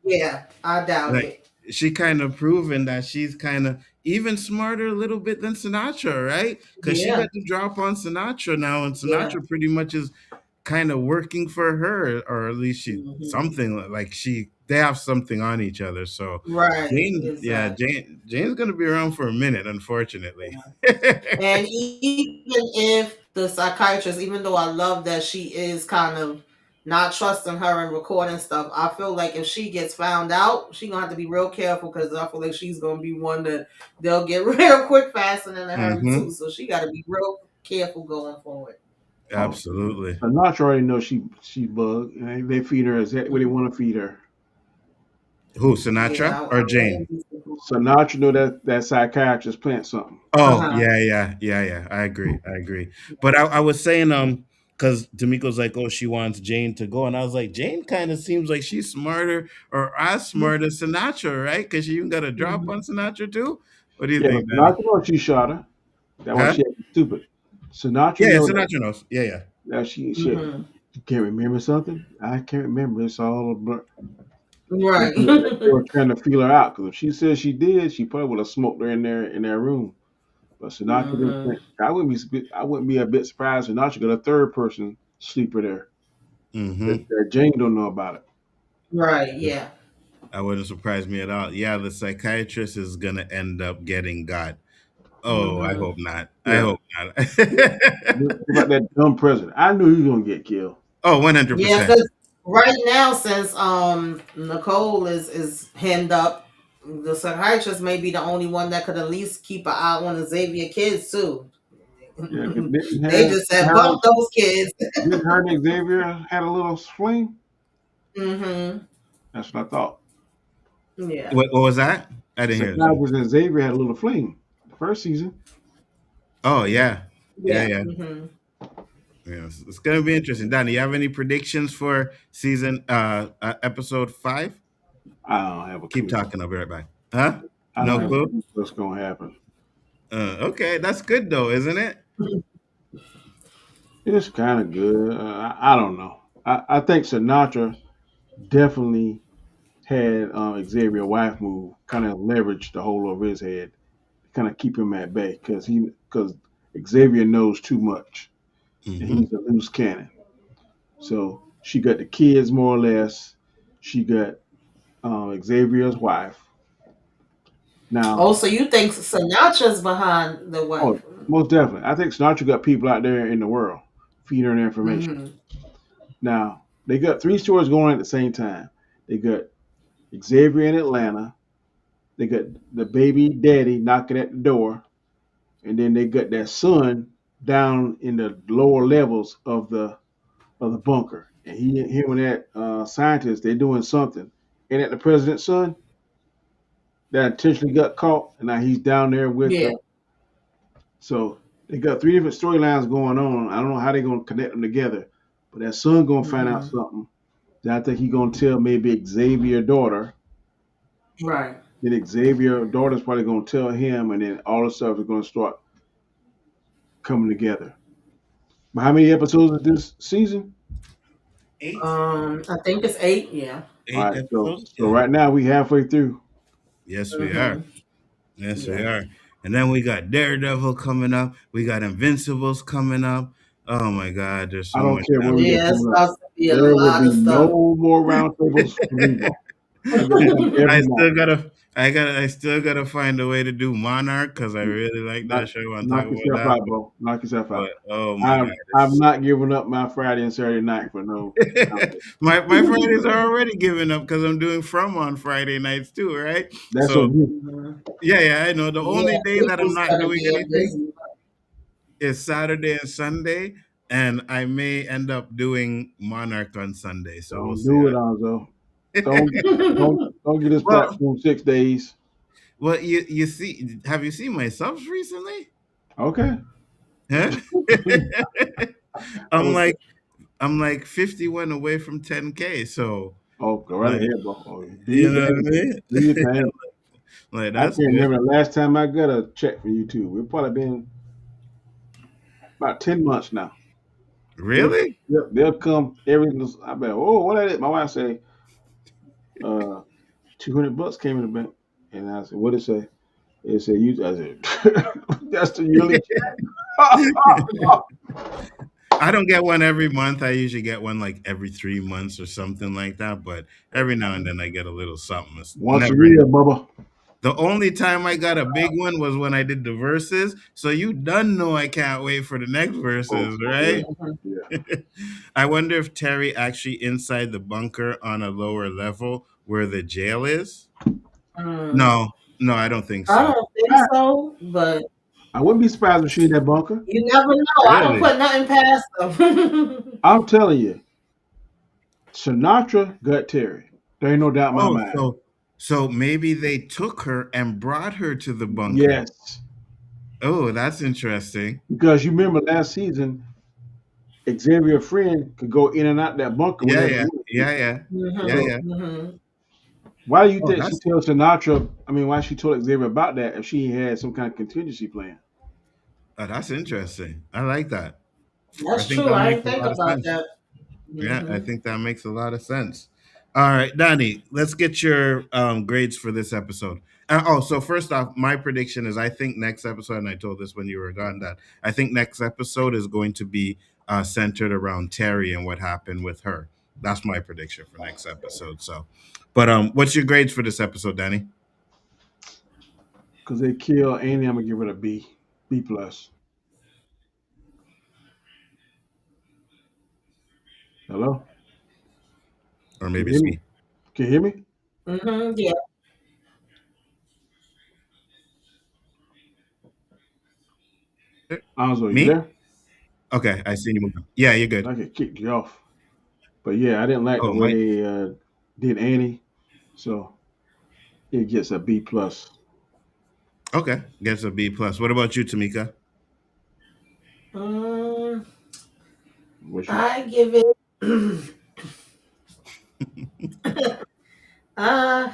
S2: Yeah, I doubt
S1: Like,
S2: it.
S1: she kind of proven that she's kind of even smarter a little bit than Sinatra, right? Because she
S2: Yeah,
S1: got to drop on Sinatra now, and
S2: yeah.
S1: Sinatra pretty much is kind of working for her, or at least she
S2: Hmm.
S1: something like they have something on each other. So
S2: Right,
S1: Jane, yeah,
S2: exactly.
S1: Jane's gonna be around for a minute, unfortunately.
S2: And even if the psychiatrist, even though I love that she is kind of not trusting her and recording stuff, I feel like if she gets found out, she gonna have to be real careful, because I feel like she's gonna be one that they'll get real quick, fast, and in a hurry too.
S1: Hmm.
S2: So she got to be real careful going forward.
S3: Oh,
S1: Absolutely.
S3: Sinatra already knows she bugged, and they feed her exactly what they want to feed her.
S1: Who,
S2: Yeah,
S1: Sinatra
S2: I
S1: or
S2: wouldn't
S1: Jane?
S2: be surprised.
S3: Sinatra know that psychiatrist plant something.
S2: Uh
S1: Oh,
S2: huh.
S1: yeah, yeah, yeah, yeah. I agree. I agree. But I was saying, because D'Amico's like, oh, she wants Jane to go, and I was like, Jane kind of seems like she's smarter or as smart as Sinatra, right? Because she even got a drop on Sinatra too. What do you
S3: Yeah, but
S1: think, Danny?
S3: Sinatra knows she shot her. That's why
S1: Huh?
S3: she acting stupid. Sinatra
S1: Yeah, yeah,
S3: know that.
S1: Sinatra knows. Yeah, yeah.
S3: That she
S2: Hmm.
S3: you can't remember something. I can't remember. It's all a blur.
S2: Right.
S3: They were trying to feel her out, because if she said she did, she probably would have smoked her in their room. But Sinatra didn't
S2: Hmm.
S3: think. I wouldn't be a bit surprised if Sinatra got a third person sleeper there
S1: Mm-hmm.
S3: that Jane don't know about it.
S2: Right. Yeah.
S1: That wouldn't surprise me at all. Yeah, the psychiatrist is gonna end up getting got. Oh, I hope not. I
S3: Yeah.
S1: hope not.
S3: What about that dumb president? I knew he was gonna get killed.
S1: Oh,
S2: Yeah,
S1: 100%.
S2: because right now, since Nicole is hemmed up, the psychiatrist may be the only one that could at least keep an eye on the Xavier kids too.
S3: Yeah, 'cause didn't
S2: They
S3: have
S2: just said
S3: her,
S2: bump those kids.
S3: didn't her and Xavier had a little fling?
S2: Hmm.
S3: That's what I thought.
S2: Yeah.
S1: What was that? I didn't hear that.
S3: Psychiatrist and Xavier had a little fling the first season.
S1: Oh, yeah. Yeah,
S2: Yeah.
S1: yeah. Yeah, it's gonna be interesting. Danny, you have any predictions for season episode 5?
S3: I don't have a
S1: Keep
S3: clue.
S1: talking. I'll be right back. Huh?
S3: I
S1: No
S3: don't have a
S1: clue.
S3: clue what's gonna happen.
S1: Okay, that's good though, isn't it?
S3: It's kind of good. I don't know. I think Sinatra definitely had Xavier wife move, kind of leverage the whole over his head, kind of keep him at bay because Xavier knows too much and
S1: Hmm.
S3: he's a loose cannon. So she got the kids more or less. She got Xavier's wife.
S2: Oh,
S3: Now,
S2: so you think Sinatra's behind the
S3: oh,
S2: wife?
S3: most definitely. I think Sinatra got people out there in the world feeding her information.
S2: Hmm.
S3: Now, they got three stories going on at the same time. They got Xavier in Atlanta. They got the baby daddy knocking at the door. And then they got that son down in the lower levels of the bunker. And him and that scientist, they're doing something. And that the president's son that intentionally got caught, and now he's down there with
S2: Yeah.
S3: the. So they got three different storylines going on. I don't know how they're gonna connect them together, but that son gonna find out
S2: Hmm.
S3: something. That I think he gonna tell maybe Xavier daughter.
S2: Right.
S3: Then Xavier daughter's probably gonna tell him, and then all the stuff is gonna start coming together. But how many episodes is this season?
S1: 8.
S2: I think it's 8. Yeah.
S3: All
S1: 8
S3: right, so
S1: episodes.
S3: so
S1: Yeah.
S3: right now we halfway through.
S1: Yes, we are.
S2: Hmm.
S1: Yes, we
S2: Yeah.
S1: are. And then we got Daredevil coming up. We got Invincibles coming up. Oh my God, there's
S3: I
S1: so
S3: don't
S1: much
S3: care what we got
S2: Yeah, it's
S3: coming up.
S2: about to be a
S3: There will
S2: lot
S3: be
S2: of stuff.
S3: no more roundtables for Debo. We're gonna have them
S1: I
S3: every night.
S1: still gotta, I still gotta find a way to do Monarch because I really like that
S3: Knock,
S1: show. I want to talk
S3: knock
S1: about
S3: yourself
S1: that,
S3: out, bro. Knock yourself
S1: but
S3: out.
S1: oh my God,
S3: I'm not giving up my Friday and Saturday night for no roundtable.
S1: my Fridays are already giving up because I'm doing From on Friday nights too, right?
S3: That's
S1: So
S3: on you.
S2: Mhm.
S1: yeah, yeah, I know. The
S2: Yeah,
S1: only day that I'm
S2: people's
S1: not
S2: gonna
S1: doing
S2: be a
S1: anything
S2: busy.
S1: is Saturday and Sunday, and I may end up doing Monarch on Sunday. So we'll
S3: Don't
S1: see
S3: do it,
S1: how.
S3: Alzo. Don't get this
S1: Well,
S3: platform 6 days.
S1: well, you see, have you seen my subs recently?
S3: Okay.
S1: Huh? I'm
S3: Okay.
S1: like I'm like 51 away from 10K. So
S3: Oh, go right
S1: like,
S3: ahead, bro. Oh, do your
S1: you know what
S3: thing.
S1: I mean?
S3: Do your thing.
S1: Like
S3: I
S1: that's
S3: can't
S1: good.
S3: remember the last time I got a check from YouTube. It's probably been about 10 months now. They'll,
S1: Really?
S3: they'll come every. I bet. Oh, what is it? My wife say, 200 bucks came in the bank, and I said, what did it say? It said you. I said, that's the yearly check.
S1: I don't get one every month. I usually get one like every 3 months or something like that. But every now and then I get a little something. It's
S3: Once a
S1: never
S3: year,
S1: enough.
S3: Bubba.
S1: The only time I got a big one was when I did the verses. So you done know I can't wait for the next
S3: Oh,
S1: verses,
S3: oh yeah,
S1: right?
S2: Mhm.
S3: yeah.
S1: I wonder if Terry actually inside the bunker on a lower level where the jail is.
S2: Mm.
S1: No, no, I don't think
S2: I
S1: so.
S2: don't think
S3: I,
S2: so, but
S3: I wouldn't be surprised if she in that bunker.
S2: you never know. I don't
S1: Really?
S2: put nothing past them.
S3: I'm telling you, Sinatra got Terry. There ain't no doubt in my
S1: Oh,
S3: mind.
S1: so maybe they took her and brought her to the bunker.
S3: Yes,
S1: Oh, that's interesting.
S3: because you remember last season, Xavier Friend could go in and out that bunker
S1: Yeah,
S3: whenever he
S1: yeah,
S3: wanted to.
S1: yeah, yeah, yeah,
S2: Hmm.
S3: So
S1: yeah.
S2: Hmm.
S3: why do you
S1: Oh,
S3: think she
S1: that's
S3: told Sinatra? I mean, why she told Xavier about that if she had some kind of contingency plan?
S1: that's interesting. I like that. I
S2: That's
S1: think
S2: true.
S1: that
S2: I
S1: makes
S2: didn't
S1: a
S2: think
S1: lot of
S2: about
S1: sense.
S2: that.
S1: Yeah, I
S2: Hmm.
S1: think that makes a lot of sense. All right, Danny, let's get your grades for this episode. So first off, my prediction is I think next episode, and I told this when you were gone, that I think next episode is going to be centered around Terry and what happened with her. That's my prediction for next episode. So, but what's your grades for this episode, Danny?
S3: they kill Annie, I'm gonna give it a B, B plus. Hello,
S1: Or
S3: can
S1: maybe
S3: you hear
S1: it's
S3: me?
S1: me.
S3: Can you hear me?
S2: Yeah.
S3: Anzo, you
S1: Me?
S3: there?
S1: Okay, I see you moving. Yeah, you're good.
S3: I could kick you off, but yeah, I didn't like the
S1: Oh,
S3: way
S1: Mike.
S3: they did Annie, so it gets a B plus.
S1: Okay, gets a B plus. What about you, Tamika?
S2: um,
S3: What you?
S2: I give it. uh,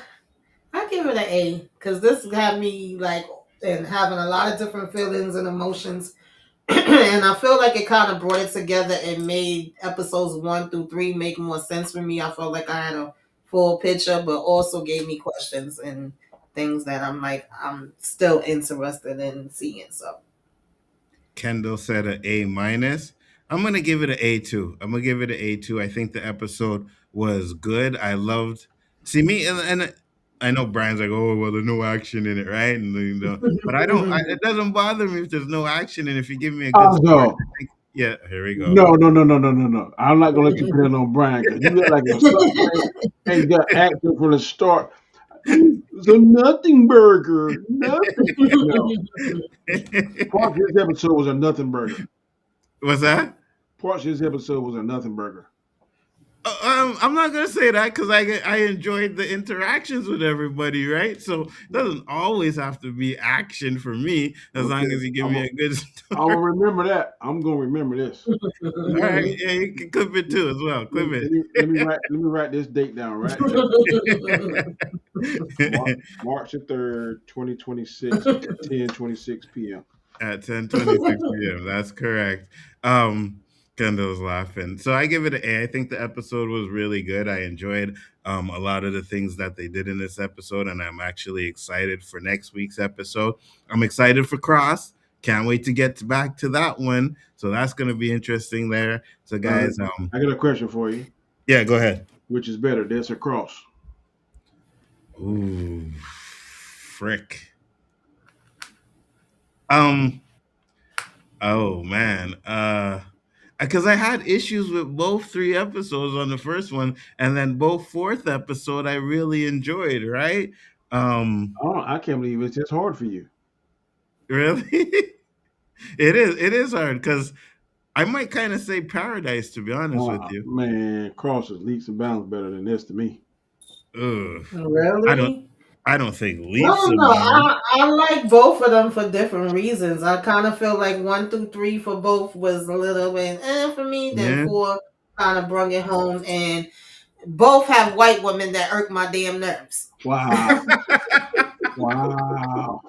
S2: I give it an A because this got me like and having a lot of different feelings and emotions, and I feel like it kind of brought it together and made episodes 1 through 3 make more sense for me. I felt like I had a full picture, but also gave me questions and things that I'm still interested in seeing. So.
S1: Kendall said a A minus. I'm gonna give it an A two. I'm gonna give it an A two. I think the episode was good. I loved. See me and I know Brian's like, oh well, there's no action in it, right? And but I don't. It doesn't bother me if there's no action, and if you give me a good story.
S3: Anzo,
S1: I think, yeah, here we go.
S3: no, no, no, no, no, no, no. I'm not gonna let you pin it on Brian because you look like a suspect and you got acting from the start. It's a nothing burger. Nothing. No. Parts of this episode was a nothing burger.
S1: What's that?
S3: Parts of this episode was a nothing burger.
S1: I'm not gonna say that because I enjoyed the interactions with everybody, right? So it doesn't always have to be action for me as long
S3: Okay.
S1: as you give me a good
S3: I'm gonna
S1: story.
S3: remember that. I'm gonna remember this.
S1: All right, yeah, you can clip it too as well. Clip
S3: Let me write this date down right here.
S1: it.
S3: March the 3rd, 2026 at 10:26 p.m.
S1: At 10:26 p.m. That's correct. Um, Kendall's laughing. So I give it an A. I think the episode was really good. I enjoyed a lot of the things that they did in this episode, and I'm actually excited for next week's episode. I'm excited for Cross. Can't wait to get back to that one. So that's going to be interesting there. So
S3: Uh,
S1: guys,
S3: I got a question for you.
S1: yeah, go ahead.
S3: Which is better, this or cross?
S1: Ooh, frick. Um, oh man. Because I had issues with both 3 episodes on the first one, and then both fourth episode I really enjoyed. Right?
S3: I can't believe it's just hard for you.
S1: Really, it is hard because I might kind of say Paradise to be honest with you.
S3: Man, cross is leaps and bounds better than this to me.
S1: Ugh, I don't
S2: Really?
S1: I don't think
S2: I
S1: leaps
S2: don't
S1: and
S2: know.
S1: bounds.
S2: I like both of them for different reasons. I kind of feel like 1 through 3 for both was a little bit for me. Then
S1: Yeah.
S2: 4 kind of brung it home, and both have white women that irk my damn nerves.
S3: Wow, wow.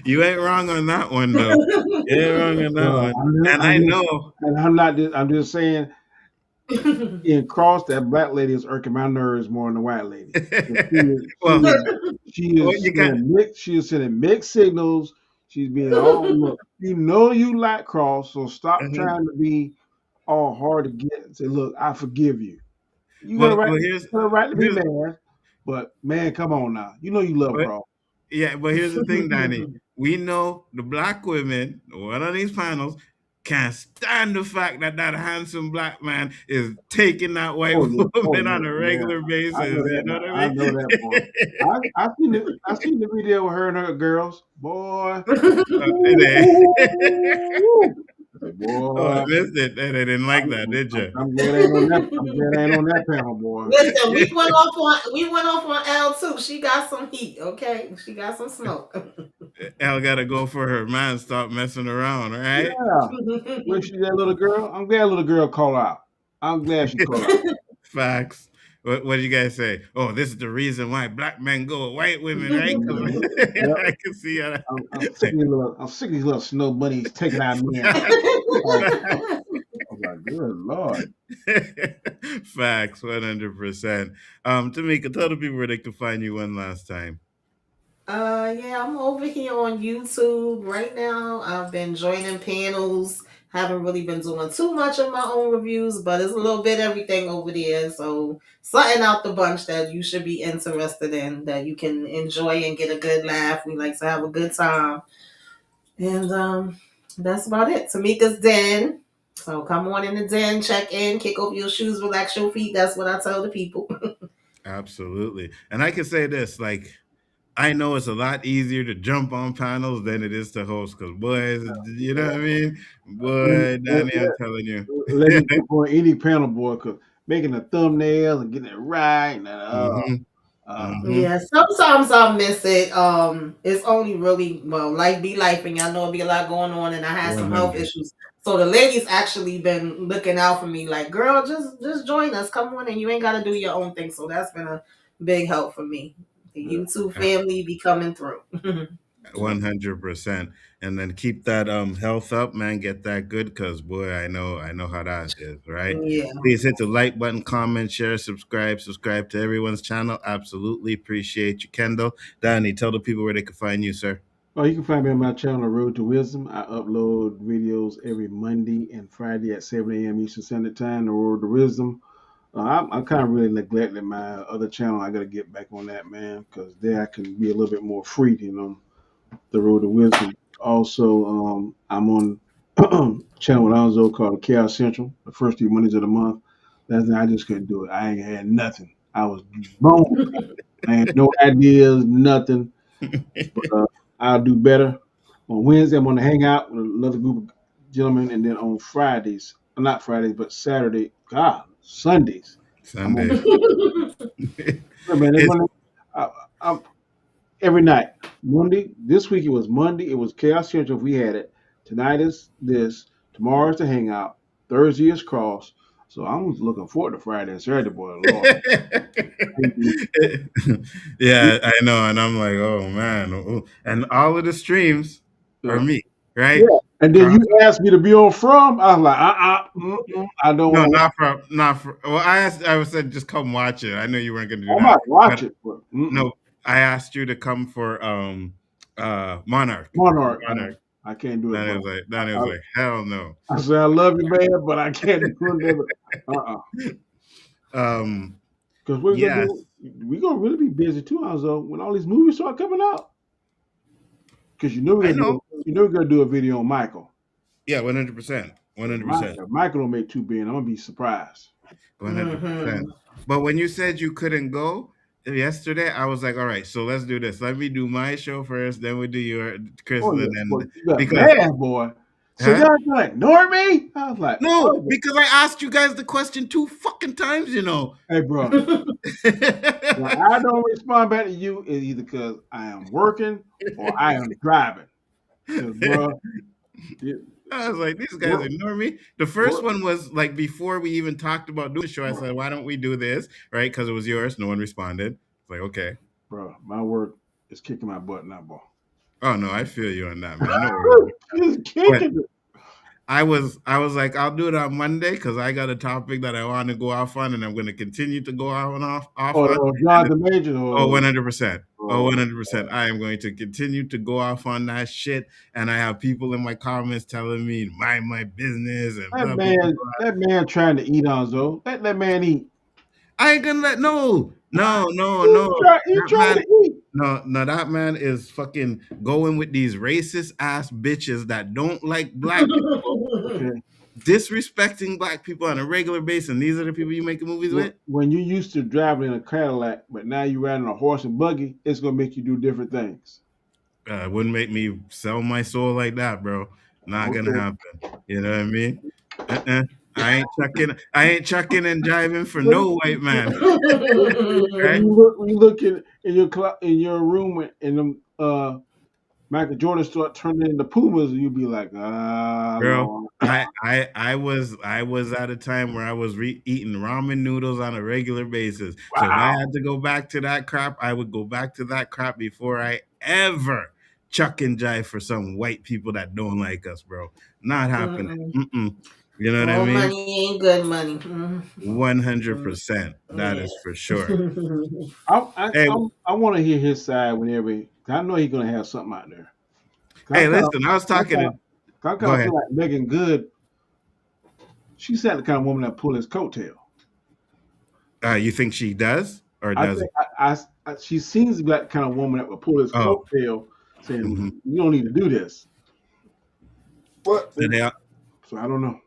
S1: You ain't wrong on that one though. You ain't wrong on that one. And I
S3: I'm
S1: know.
S3: and I'm not. I'm just saying. In cross, that black lady is irking my nerves more than the white lady.
S1: Well,
S3: She
S1: what
S3: is
S1: you got?
S3: sending mixed. She is sending mixed signals. She's being all look. You know you like cross, so stop
S1: Uh-huh.
S3: trying to be all hard to get. And say, look, I forgive you. You got a
S1: Well,
S3: right.
S1: well,
S3: You got a right to be
S1: here's
S3: mad, but man, come on now. You know you love
S1: but
S3: cross.
S1: yeah, but here's the thing, Danny. We know the black women, one of these panels, can't stand the fact that that handsome black man is taking that white
S3: Oh yeah. Oh
S1: woman
S3: yeah.
S1: on a
S3: Yeah.
S1: regular basis.
S3: I know
S1: You
S3: that.
S1: know what I
S3: I
S1: mean?
S3: know that, boy. I seen the video with her and her girls, boy.
S1: It
S3: Ooh. I said,
S1: oh, I
S3: boy,
S1: missed it. And I didn't like that, did you?
S3: I'm glad I ain't on that. I'm glad I ain't on that panel, boy.
S2: Listen, we went off on L too. She got some heat, okay? She got some smoke.
S1: Elle got to go for her man. Stop messing around, all right?
S3: Yeah. When she that little girl, I'm glad little girl called out. I'm glad she called out.
S1: Facts. What do you guys say? Oh, this is the reason why black men go with white women, right? 'Cause
S3: Mhm. Yep.
S1: I can see how.
S3: I'm sick of these little snow bunnies taking our men. Like, I was like, good lord.
S1: Facts, 100%. Tamika, tell the people where they can find you one last time.
S2: Yeah, I'm over here on YouTube right now. I've been joining panels Haven't really been doing too much of my own reviews, but it's a little bit everything over there. So something out the bunch that you should be interested in, that you can enjoy and get a good laugh. We like to have a good time. And that's about it. Tamika's Den. So come on in the den, check in, kick off your shoes, relax your feet. That's what I tell the people.
S1: Absolutely. And I can say this, like, I know it's a lot easier to jump on panels than it is to host because, boys, you know what I mean? Boy, Danny, I'm telling you.
S3: Let me jump on any panel, boy, because making the thumbnails and getting it right. And,
S1: hmm
S3: uh,
S1: hmm
S2: Yeah, sometimes I miss it. It's only really, well, life be life, and y'all know it be a lot going on, and I had some health
S1: 100.
S2: issues. So the ladies actually been looking out for me, like, girl, just join us, come on, and you ain't got to do your own thing. So that's been a big help for me. The
S3: yeah.
S2: YouTube family be coming through.
S1: 100%. And then keep that health up, man. Get that good because, boy, I know how that is, right?
S2: Yeah.
S1: Please hit the like button, comment, share, subscribe to everyone's channel. Absolutely appreciate you, Kendall. Danny, tell the people where they can find you, sir.
S3: Oh, you can find me on my channel, Road to Wisdom. I upload videos every Monday and Friday at 7 a.m. Eastern Standard Time, the Road to Wisdom. I'm kind of really neglecting my other channel. I got to get back on that, man, because there I can be a little bit more free, the Road to Wisdom. Also, I'm on channel with Nzo called Chaos Central, the first 3 Mondays of the month. That's I just couldn't do it. I ain't had nothing. I was bone. I had no ideas, nothing. But I'll do better. On Wednesday, I'm going to hang out with another group of gentlemen, and then on Fridays, not Fridays, but Saturday, God, Sundays, I'm on.
S1: Sundays.
S3: Man, they're
S1: It's
S3: gonna, I'm every night. Monday, this week it was Monday. It was Chaos Central. We had it. Tonight is this. Tomorrow is the hangout. Thursday is cross. So I'm looking forward to Friday and Saturday, boy. Lord.
S1: yeah, I know. And I'm like, oh, man. Oh, and all of the streams are
S3: Yeah.
S1: me, right?
S3: Yeah. And then
S1: Cross.
S3: you asked me to be on From. I was like, I don't
S1: No,
S3: want to watch.
S1: not for. Well, I said just come watch it. I know you weren't going to do
S3: I
S1: that,
S3: might watch
S1: but
S3: it, but
S1: no, I asked you to come for Monarch. For
S3: Monarch,
S1: Monarch.
S3: I can't do it, bro.
S1: Danny
S3: I,
S1: was like, hell no.
S3: I said I love you, man, but I can't do it.
S1: Um,
S3: Because we're gonna
S1: yes,
S3: do. We're gonna really be busy too, Alzo, when all these movies start coming out. Because
S1: I know.
S3: you know we're gonna do a video on Michael.
S1: Yeah, 100%,
S3: If
S1: 100%.
S3: Michael don't make 2 billion, I'm gonna be surprised.
S1: 100%.
S2: Hmm.
S1: But when you said you couldn't go yesterday, I was like, all right, so let's do this. Let me do my show first, then we do your Chris,
S3: Oh yeah,
S1: and
S3: boy,
S1: then
S3: you got
S1: because
S3: mad, boy. So
S1: huh?
S3: y'all gonna ignore me? I was like,
S1: No,
S3: oh,
S1: because I asked you guys the question 2 fucking times, you know.
S3: hey, bro. When I don't respond back to you, it's either because I am working or I am driving. Because, bro, it,
S1: I was like, these guys
S3: work,
S1: ignore me. The first
S3: work,
S1: one was like before we even talked about doing the show. I said, why don't we do this? Right? Because it was yours. No one responded. It's like, okay.
S3: bro, my work is kicking my butt now, boy.
S1: Oh no, I feel you on that, man. No worries.
S3: It's
S1: But
S3: kicking it.
S1: I was like, I'll do it on Monday because I got a topic that I want to go off on, and I'm going to continue to go on off
S3: Oh,
S1: on. And
S3: Jonathan Major.
S1: oh,
S3: Oh,
S1: 100%. Oh,
S3: oh,
S1: 100%. I am going to continue to go off on that shit. And I have people in my comments telling me, mind my business and blah, blah, blah.
S3: that man trying to eat on Zo. Let that man eat.
S1: I ain't gonna let no.
S3: He
S1: That
S3: trying
S1: man,
S3: to eat.
S1: no, that man is fucking going with these racist ass bitches that don't like black people,
S3: Okay.
S1: disrespecting black people on a regular basis. And these are the people you making movies with?
S3: When you used to driving in a Cadillac, but now you riding a horse and buggy, it's gonna make you do different things.
S1: It wouldn't make me sell my soul like that, bro. Not gonna
S3: Okay.
S1: happen. You know what I mean? Uh-uh. I ain't chucking and jiving for no white man. Right?
S3: When you look in in your room and them Michael Jordan start turning into Pumas, you'll be like, ah,
S1: Bro,
S3: Lord.
S1: I was at a time where I was eating ramen noodles on a regular basis. So if I
S3: Wow.
S1: had to go back to that crap, I would go back to that crap before I ever chuck and jive for some white people that don't like us, bro. Not happening.
S2: Mm-mm.
S1: Mm-mm. You know what I
S2: All
S1: mean?
S2: money ain't good money. Mm.
S1: 100%. That
S2: Yeah.
S1: is for sure. Hey,
S3: I want to hear his side whenever. I know he's gonna have something out there. 'Cause
S1: hey, listen, I was talking to.
S3: I
S1: Go
S3: kind of
S1: ahead.
S3: feel like Megan Good She's not the kind of woman that pull his coattail.
S1: You think she does or
S3: I
S1: doesn't?
S3: think she seems to be that kind of woman that would pull his
S1: Oh,
S3: coattail,
S1: hmm.
S3: saying, "You don't need to do this." But
S1: So they,
S3: so I don't know.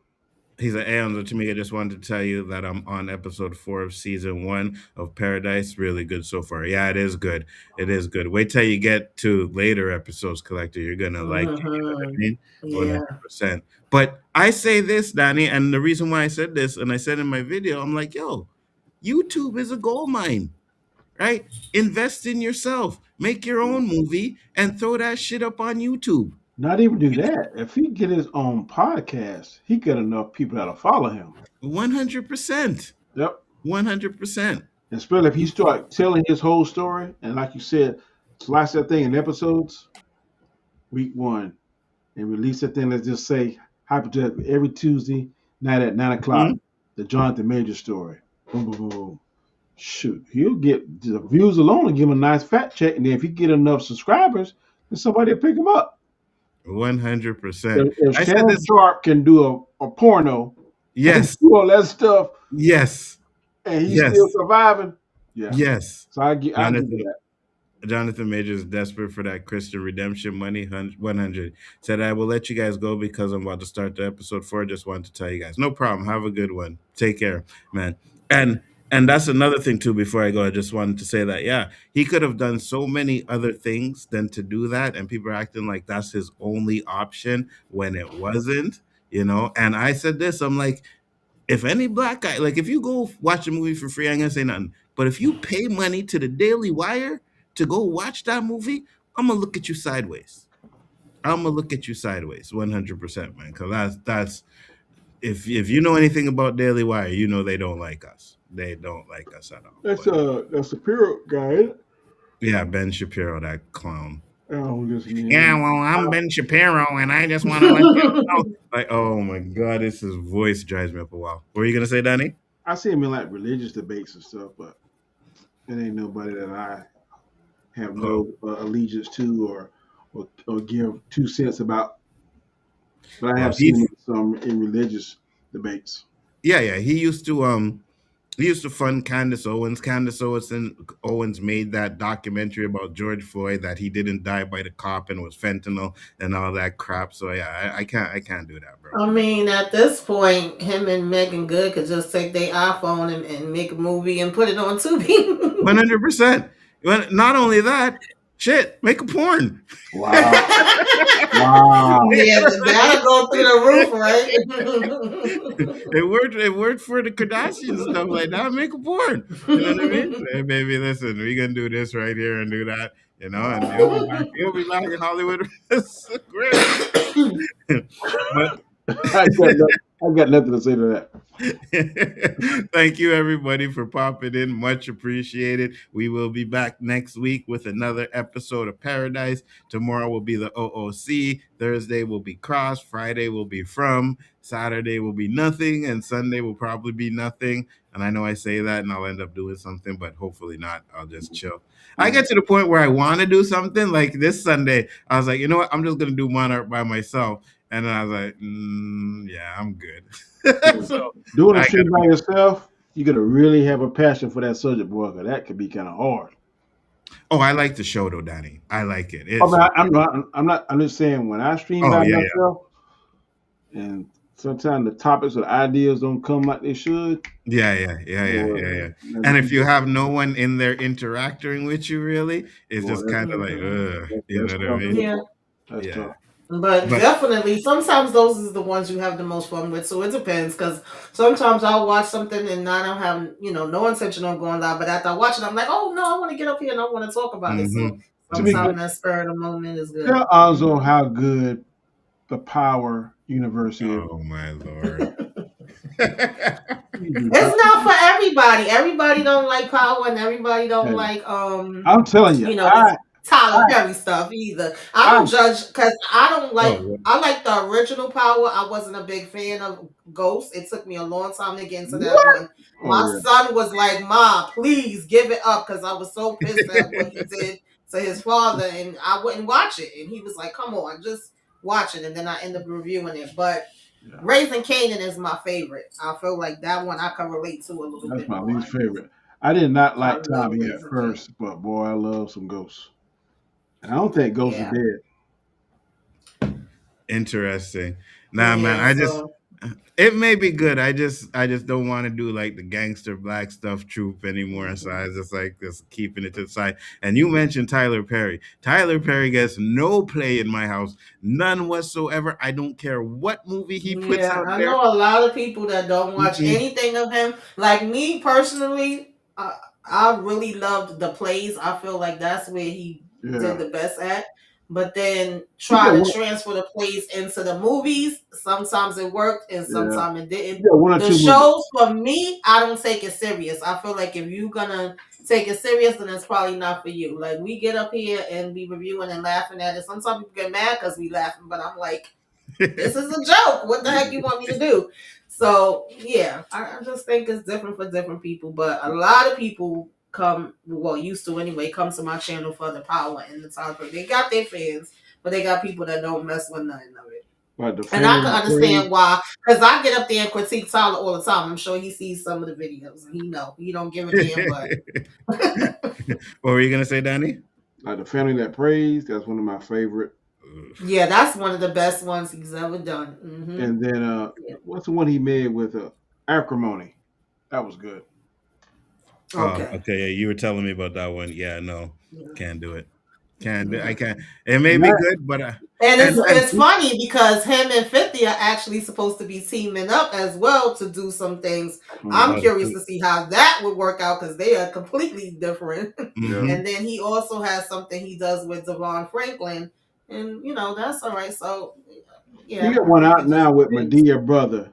S1: he's an Aeon to me. I just wanted to tell you that I'm on episode 4 of season 1 of Paradise. Really good so far. Yeah, it is good. It is good. Wait till you get to later episodes, Collector. You're gonna like it. You know what I mean?
S2: Yeah.
S1: 100%. But I say this, Danny, and the reason why I said this, and I said in my video, I'm like, yo, YouTube is a gold mine, right? Invest in yourself, make your own movie, and throw that shit up on YouTube.
S3: Not even do that. If he get his own podcast, he get enough people that'll follow him.
S1: 100%.
S3: Yep.
S1: 100%.
S3: Especially if he start telling his whole story, and like you said, slice that thing in episodes, week 1, and release that thing. Let's just say hypothetically every Tuesday night at 9 o'clock.
S1: Mhm.
S3: The Jonathan Major story. Boom, boom, boom, boom. Shoot, he'll get the views alone and give him a nice fat check, and then if he get enough subscribers, then somebody will pick him up.
S1: 100%.
S3: If
S1: I said
S3: Shannon
S1: this.
S3: Sharp can do a porno and
S1: Yes.
S3: do all that stuff,
S1: Yes.
S3: and he's
S1: Yes.
S3: still surviving, yeah.
S1: Yes.
S3: So I give
S1: Jonathan,
S3: that.
S1: Jonathan Major is desperate for that Christian redemption money. 100 said, I will let you guys go because I'm about to start the episode 4. Just wanted to tell you guys. No problem. Have a good one. Take care, man. And that's another thing too. Before I go, I just wanted to say that he could have done so many other things than to do that, and people are acting like that's his only option when it wasn't. And I said this. I'm like, if any black guy, like if you go watch a movie for free, I ain't gonna say nothing. But if you pay money to the Daily Wire to go watch that movie, I'm gonna look at you sideways. 100%, man. Because that's if you know anything about Daily Wire, you know they don't like us. They don't like us at all.
S3: That's a Shapiro guy.
S1: Yeah, Ben Shapiro, that clown.
S3: Oh, listen,
S1: Yeah, well, I'm Ben Shapiro, and I just want to let you know. Like, oh my God, his voice drives me up a while. What were you gonna say, Danny?
S3: I see him in like religious debates and stuff, but it ain't nobody that I have no allegiance to or give 2 cents about. But I have seen him some in religious debates.
S1: Yeah. He used to fund Candace Owens. Owens made that documentary about George Floyd that he didn't die by the cop and was fentanyl and all that crap. So yeah, I can't do that, bro.
S2: I mean, at this point, him and Megan Good could just take their iPhone and make a movie and put it on Tubi.
S1: 100%. Not only that, shit, make a porn.
S3: Wow. Wow.
S2: Yeah, that'll go through the roof, right?
S1: It worked for the Kardashians stuff like that. Make a porn. You know what I mean? Hey, baby, listen, we gonna do this right here and do that. And he'll be back in Hollywood. It's great. But
S3: I got nothing to say to that.
S1: thank you everybody for popping in. Much appreciated. We will be back next week with another episode of Paradise. Tomorrow will be the OOC. Thursday will be Cross. Friday will be From. Saturday will be nothing, and Sunday will probably be nothing. And I know I say that and I'll end up doing something, but hopefully not. I'll just chill. I get to the point where I want to do something. Like this Sunday, I was like, you know what? I'm just gonna do Monarch by myself. And then I was like, yeah, I'm good. So
S3: doing a shit by yourself, you gotta really have a passion for that subject, boy, because that could be kind of hard.
S1: Oh, I like the show though, Danny. I like it.
S3: I'm just saying when I stream by myself, and sometimes the topics or the ideas don't come like they should.
S1: Yeah. And if you have no one in there interacting with you, really, it's just kind of like, you know what I mean?
S2: Yeah.
S3: That's tough.
S2: But definitely, sometimes those is the ones you have the most fun with. So it depends, because sometimes I'll watch something and I don't have, no intention of going live. But after I watch it, I'm like, oh no, I want to get up here and I want to talk about it. So sometimes that spur of the moment is good.
S3: Tell Nzo how good the Power universe is.
S1: Oh my Lord.
S2: It's not for everybody. Everybody don't like Power, and everybody don't like
S3: I'm telling you,
S2: Tyler Perry stuff either. I don't judge, because I don't like. I like the original Power. I wasn't a big fan of Ghost. It took me a long time to get into that one. My son was like, "Mom, please give it up," because I was so pissed at what he did to his father, and I wouldn't watch it. And he was like, "Come on, just watch it." And then I ended up reviewing it. But
S3: Yeah,
S2: Raising Canaan is my favorite. I feel like that one I can relate to a little
S3: that's
S2: bit
S3: my
S2: more,
S3: least
S2: I guess.
S3: favorite. I did not
S2: I
S3: like
S2: love
S3: Tommy at
S2: Raising Canaan.
S3: first, but boy, I love some Ghosts. And I don't think Ghost is
S2: Yeah.
S3: dead.
S1: Interesting. Nah, man,
S2: Yeah,
S1: I just
S2: so
S1: it may be good. I just don't want to do like the gangster black stuff troop anymore. So I
S2: mhm.
S1: just like just keeping it to the side. And you mentioned Tyler Perry. Tyler Perry gets no play in my house, none whatsoever. I don't care what movie he puts
S2: Yeah,
S1: out
S2: I
S1: there.
S2: know a lot of people that don't watch
S1: Mm-mm.
S2: anything of him. Like me personally, I really loved the plays. I feel like that's where he did
S3: Yeah,
S2: the best at. But then
S3: he got
S2: try to
S3: one.
S2: transfer the plays into the movies. Sometimes it worked and
S3: Yeah,
S2: sometimes it didn't.
S3: he got one or
S2: The
S3: two movies.
S2: shows for me, I don't take it serious. I feel like if you're gonna take it serious, then it's probably not for you. Like we get up here and be reviewing and laughing at it. Sometimes people get mad because we laughing, but I'm like, this is a joke. What the heck you want me to do? So yeah, I just think it's different for different people. But a lot of people come, well, used to anyway, come to my channel for the power and the topic. They got their fans, but they got people that don't mess with nothing of it.
S3: Like the
S2: And I
S3: family
S2: can
S3: that prays.
S2: understand why, because I get up there and critique Tyler all the time. I'm sure he sees some of the videos and he don't give a damn. But
S1: What were you gonna say, Danny?
S3: Like the family that prays. That's one of my favorite.
S2: yeah, that's one of the best ones he's ever done.
S3: And then
S2: Yeah.
S3: what's the one he made with Acrimony? That was good.
S1: Oh,
S2: Okay.
S1: okay. Yeah, you were telling me about that one. Yeah, no,
S2: Yeah.
S1: can't do it. Can't do. I
S2: Yeah.
S1: can't. It may
S3: And
S1: be
S3: that,
S1: good, but
S2: And
S1: and
S2: it's funny because him and 50 are actually supposed to be teaming up as well to do some things. I'm
S3: mhm,
S2: curious to see how that would work out because they are completely different.
S3: yeah.
S1: mm-hmm.
S2: And then he also has something he does with Devon Franklin. And that's all right. So
S3: He
S2: yeah,
S3: got
S2: I
S3: one
S2: think
S3: out
S2: it just
S3: now with
S2: depends.
S3: Medea brother.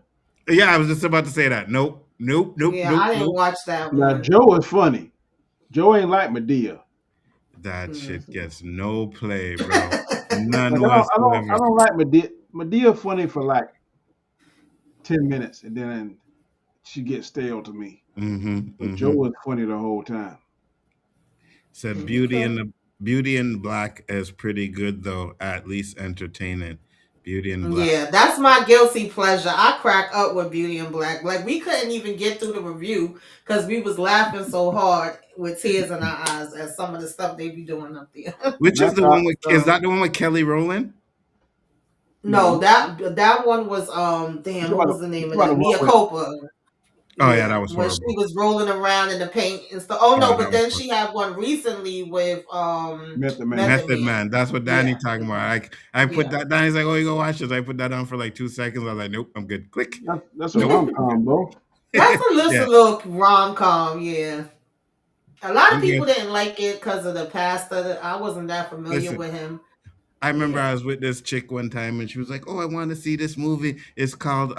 S1: Yeah, I was just about to say that. Nope, nope, nope,
S2: Yeah,
S1: nope,
S2: I didn't
S1: nope.
S2: watch that
S3: Now
S2: one.
S3: Joe is funny. Joe ain't like Medea.
S1: That shit
S2: Mhm.
S1: gets no play, bro. None
S3: Like I
S1: whatsoever.
S3: don't like Medea. Medea funny for like 10 minutes, and then she gets stale to me.
S1: Mm-hmm.
S3: But Joe
S1: Mm-hmm.
S3: was funny the whole time.
S1: Said
S2: Okay.
S1: Beauty in Black is pretty good though, at least entertaining. Beauty in Black.
S2: Yeah, that's my guilty pleasure. I crack up with Beauty and Black. Like we couldn't even get through the review because we was laughing so hard with tears in our eyes at some of the stuff they be doing up there.
S3: And
S1: Which is
S3: that's
S1: the
S3: how
S1: one with? Is
S2: So
S1: that the one with Kelly Rowland?
S2: no,
S3: no.
S2: that one was
S3: You
S2: damn,
S3: talking
S2: what
S3: about
S2: was the name of
S3: the
S2: that?
S3: one
S2: Mia
S3: with
S2: Copa.
S1: Oh yeah, that
S2: Yeah,
S1: was
S2: when she
S1: horrible.
S2: was rolling around in the paint and stuff. Oh
S1: Oh,
S2: no,
S1: that
S2: but
S1: was
S2: then
S1: horrible.
S2: she had one recently with
S3: Method Man.
S2: Method
S1: Method
S2: Man.
S1: Man. That's what
S2: Yeah,
S1: Danny talking about. I put
S2: yeah.
S1: that down. He's like, oh, you go watch this. I put that on for like 2 seconds. I was like, nope, I'm good. Click.
S3: That's a
S1: Nope,
S3: rom
S1: I'm
S3: com, bro.
S2: That's a
S1: yeah.
S2: little rom com. Yeah. A lot of
S1: I'm
S2: people
S1: good.
S2: didn't like it because of the pastor. I wasn't that familiar
S1: Listen,
S2: with him.
S1: I remember
S2: Yeah.
S1: I was with this chick one time and she was like, oh, I want to see this movie. It's called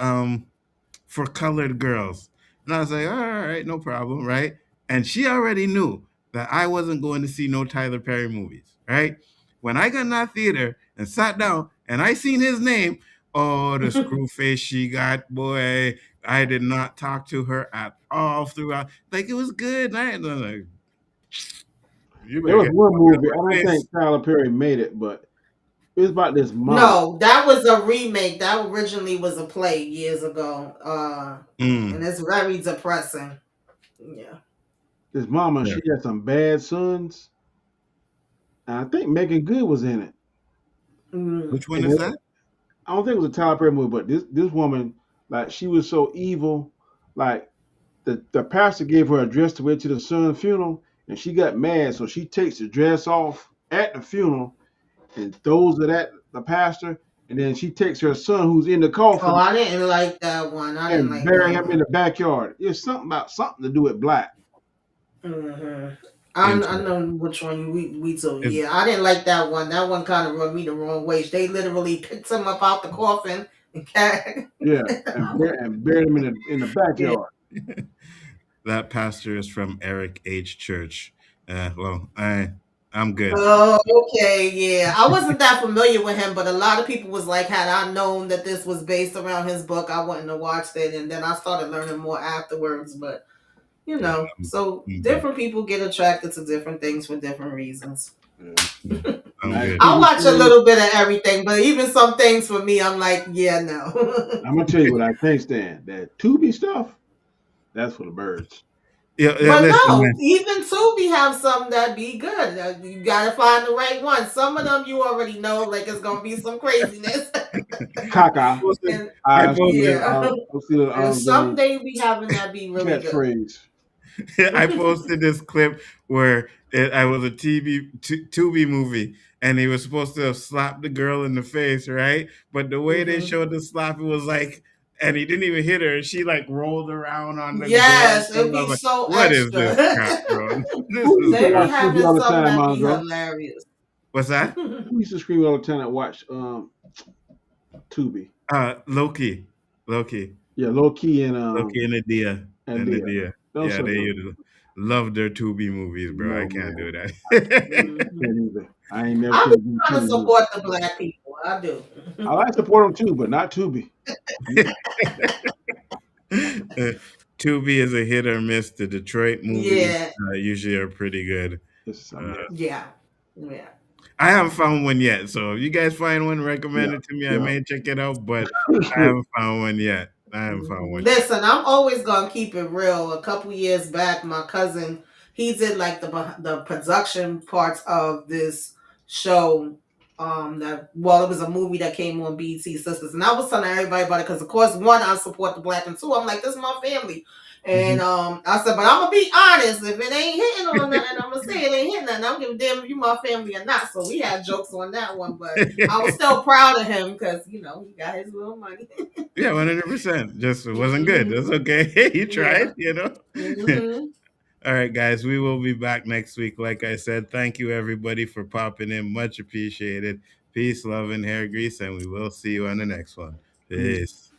S1: For Colored Girls. And I was like, all right, no problem, right? And she already knew that I wasn't going to see no Tyler Perry movies, right? When I got in that theater and sat down and I seen his name, oh, the screw face she got, boy. I did not talk to her at all throughout. Like it was good. And I was like, you
S3: There
S1: better
S3: was
S1: get the
S3: one
S1: fuck out of
S3: movie. I
S1: my
S3: don't
S1: face.
S3: think Tyler Perry made it, but it was about this mama.
S2: No, that was a remake. That originally was a play years ago. And
S1: Mm,
S2: it's very depressing. Yeah.
S3: This mama,
S1: yeah.
S3: she had some bad sons. And I think Megan Good was in it.
S2: Mm.
S1: Which one
S3: And
S1: is that?
S3: I don't think it was a Tyler Perry movie, but this woman, like, she was so evil. Like, the pastor gave her a dress to wear to the son's funeral, and she got mad, so she takes the dress off at the funeral and throws it at the pastor, and then she takes her son who's in the
S2: Oh,
S3: coffin
S2: I didn't like that one. I didn't
S3: and
S2: like
S3: bury
S2: that
S3: him in
S2: one.
S3: the backyard. It's something about something to do with black.
S2: hmm I
S1: Interesting.
S2: know which one we told.
S1: Is
S2: Yeah, I didn't like that one. That one kind of rubbed me the wrong way. They literally picked him up out the coffin and carried.
S3: Yeah, and buried him in the
S2: Yeah.
S3: backyard.
S1: that pastor is from Eric H. Church. Well, I'm good.
S2: Oh, okay, yeah. I wasn't that familiar with him, but a lot of people was like, had I known that this was based around his book, I wouldn't have watched it. And then I started learning more afterwards. But
S1: Yeah,
S2: so
S1: I'm good.
S2: different people get attracted to different things for different reasons.
S3: Yeah.
S1: I'm
S3: Now,
S1: good.
S2: I'll
S3: TV
S2: watch a
S3: series,
S2: little bit of everything, but even some things for me, I'm like, yeah, no.
S3: I'm gonna tell you what I can't stand. That Tubi stuff, that's for the birds.
S1: Yeah, yeah,
S2: But
S1: listen,
S2: no,
S1: man.
S2: even Tubi have some that be good. You gotta find the right one. Some of them you already know, like it's gonna be some craziness.
S3: Caca.
S2: And
S1: I
S3: I
S1: posted,
S2: yeah,
S3: see the
S2: and some
S3: the
S2: they be having that be really good.
S3: catchphrase.
S1: I posted this clip where I was a Tubi movie, and he was supposed to have slapped the girl in the face, right? But the way they
S2: Hmm.
S1: showed the slap, it was like, and he didn't even hit her. She like rolled around on the ground.
S2: Yes,
S1: I
S2: it'd
S1: was
S2: be
S1: like,
S2: so
S1: what is this
S2: extra.
S1: crap, bro? This
S3: Who
S1: is
S3: used to
S2: They be
S3: watch
S1: crap.
S3: Tubi
S2: having
S3: all the
S2: some
S3: time,
S2: that be
S3: Monzo?
S2: hilarious.
S1: What's that?
S3: Who used to scream all the time and watch Tubi?
S1: Loki, Loki.
S3: Yeah, low key
S1: Loki
S3: and
S1: and
S3: Dia.
S1: Nadia.
S3: Those
S1: Yeah,
S3: are
S1: they
S3: the
S1: used to love their Tubi movies, bro. I
S3: no
S1: can't
S3: man.
S1: do
S3: I
S1: that.
S2: Hmm.
S3: can't either. I ain't never
S2: I
S3: seen
S2: be
S3: a good
S2: trying to
S3: Tubi movie.
S2: support the black people. I do.
S3: I like support them too, but not Tubi. Mm-mm.
S1: Tubi is a hit or miss. The Detroit movies
S2: Yeah,
S1: usually are pretty good.
S3: It's a
S1: Uh,
S3: mess.
S2: yeah, yeah.
S1: I haven't found one yet, so if you guys find one,
S3: Yeah,
S1: recommend it to me. I
S3: yeah.
S1: may check it out, but I haven't found one yet. I haven't found one yet.
S2: Listen, I'm always gonna keep it real. A couple years back, my cousin he did like the production parts of this show. That well, it was a movie that came on BT Sisters, and I was telling everybody about it because, of course, one, I support the black, and two, I'm like, this is my family. And
S3: Mhm.
S2: I said, but I'm gonna be honest. If it ain't hitting on nothing, I'm gonna say it ain't hitting nothing. I don't give a damn if you my family or not. So we had jokes on that one, but I was still proud of him because he got his little money.
S1: Yeah, 100%. Just it wasn't good.
S2: Hmm.
S1: That's okay. You
S2: Yeah.
S1: tried.
S2: Hmm.
S1: All right, guys, we will be back next week. Like I said, thank you everybody for popping in. Much appreciated. Peace, love, and hair grease, and we will see you on the next one.
S3: Peace.
S1: Peace.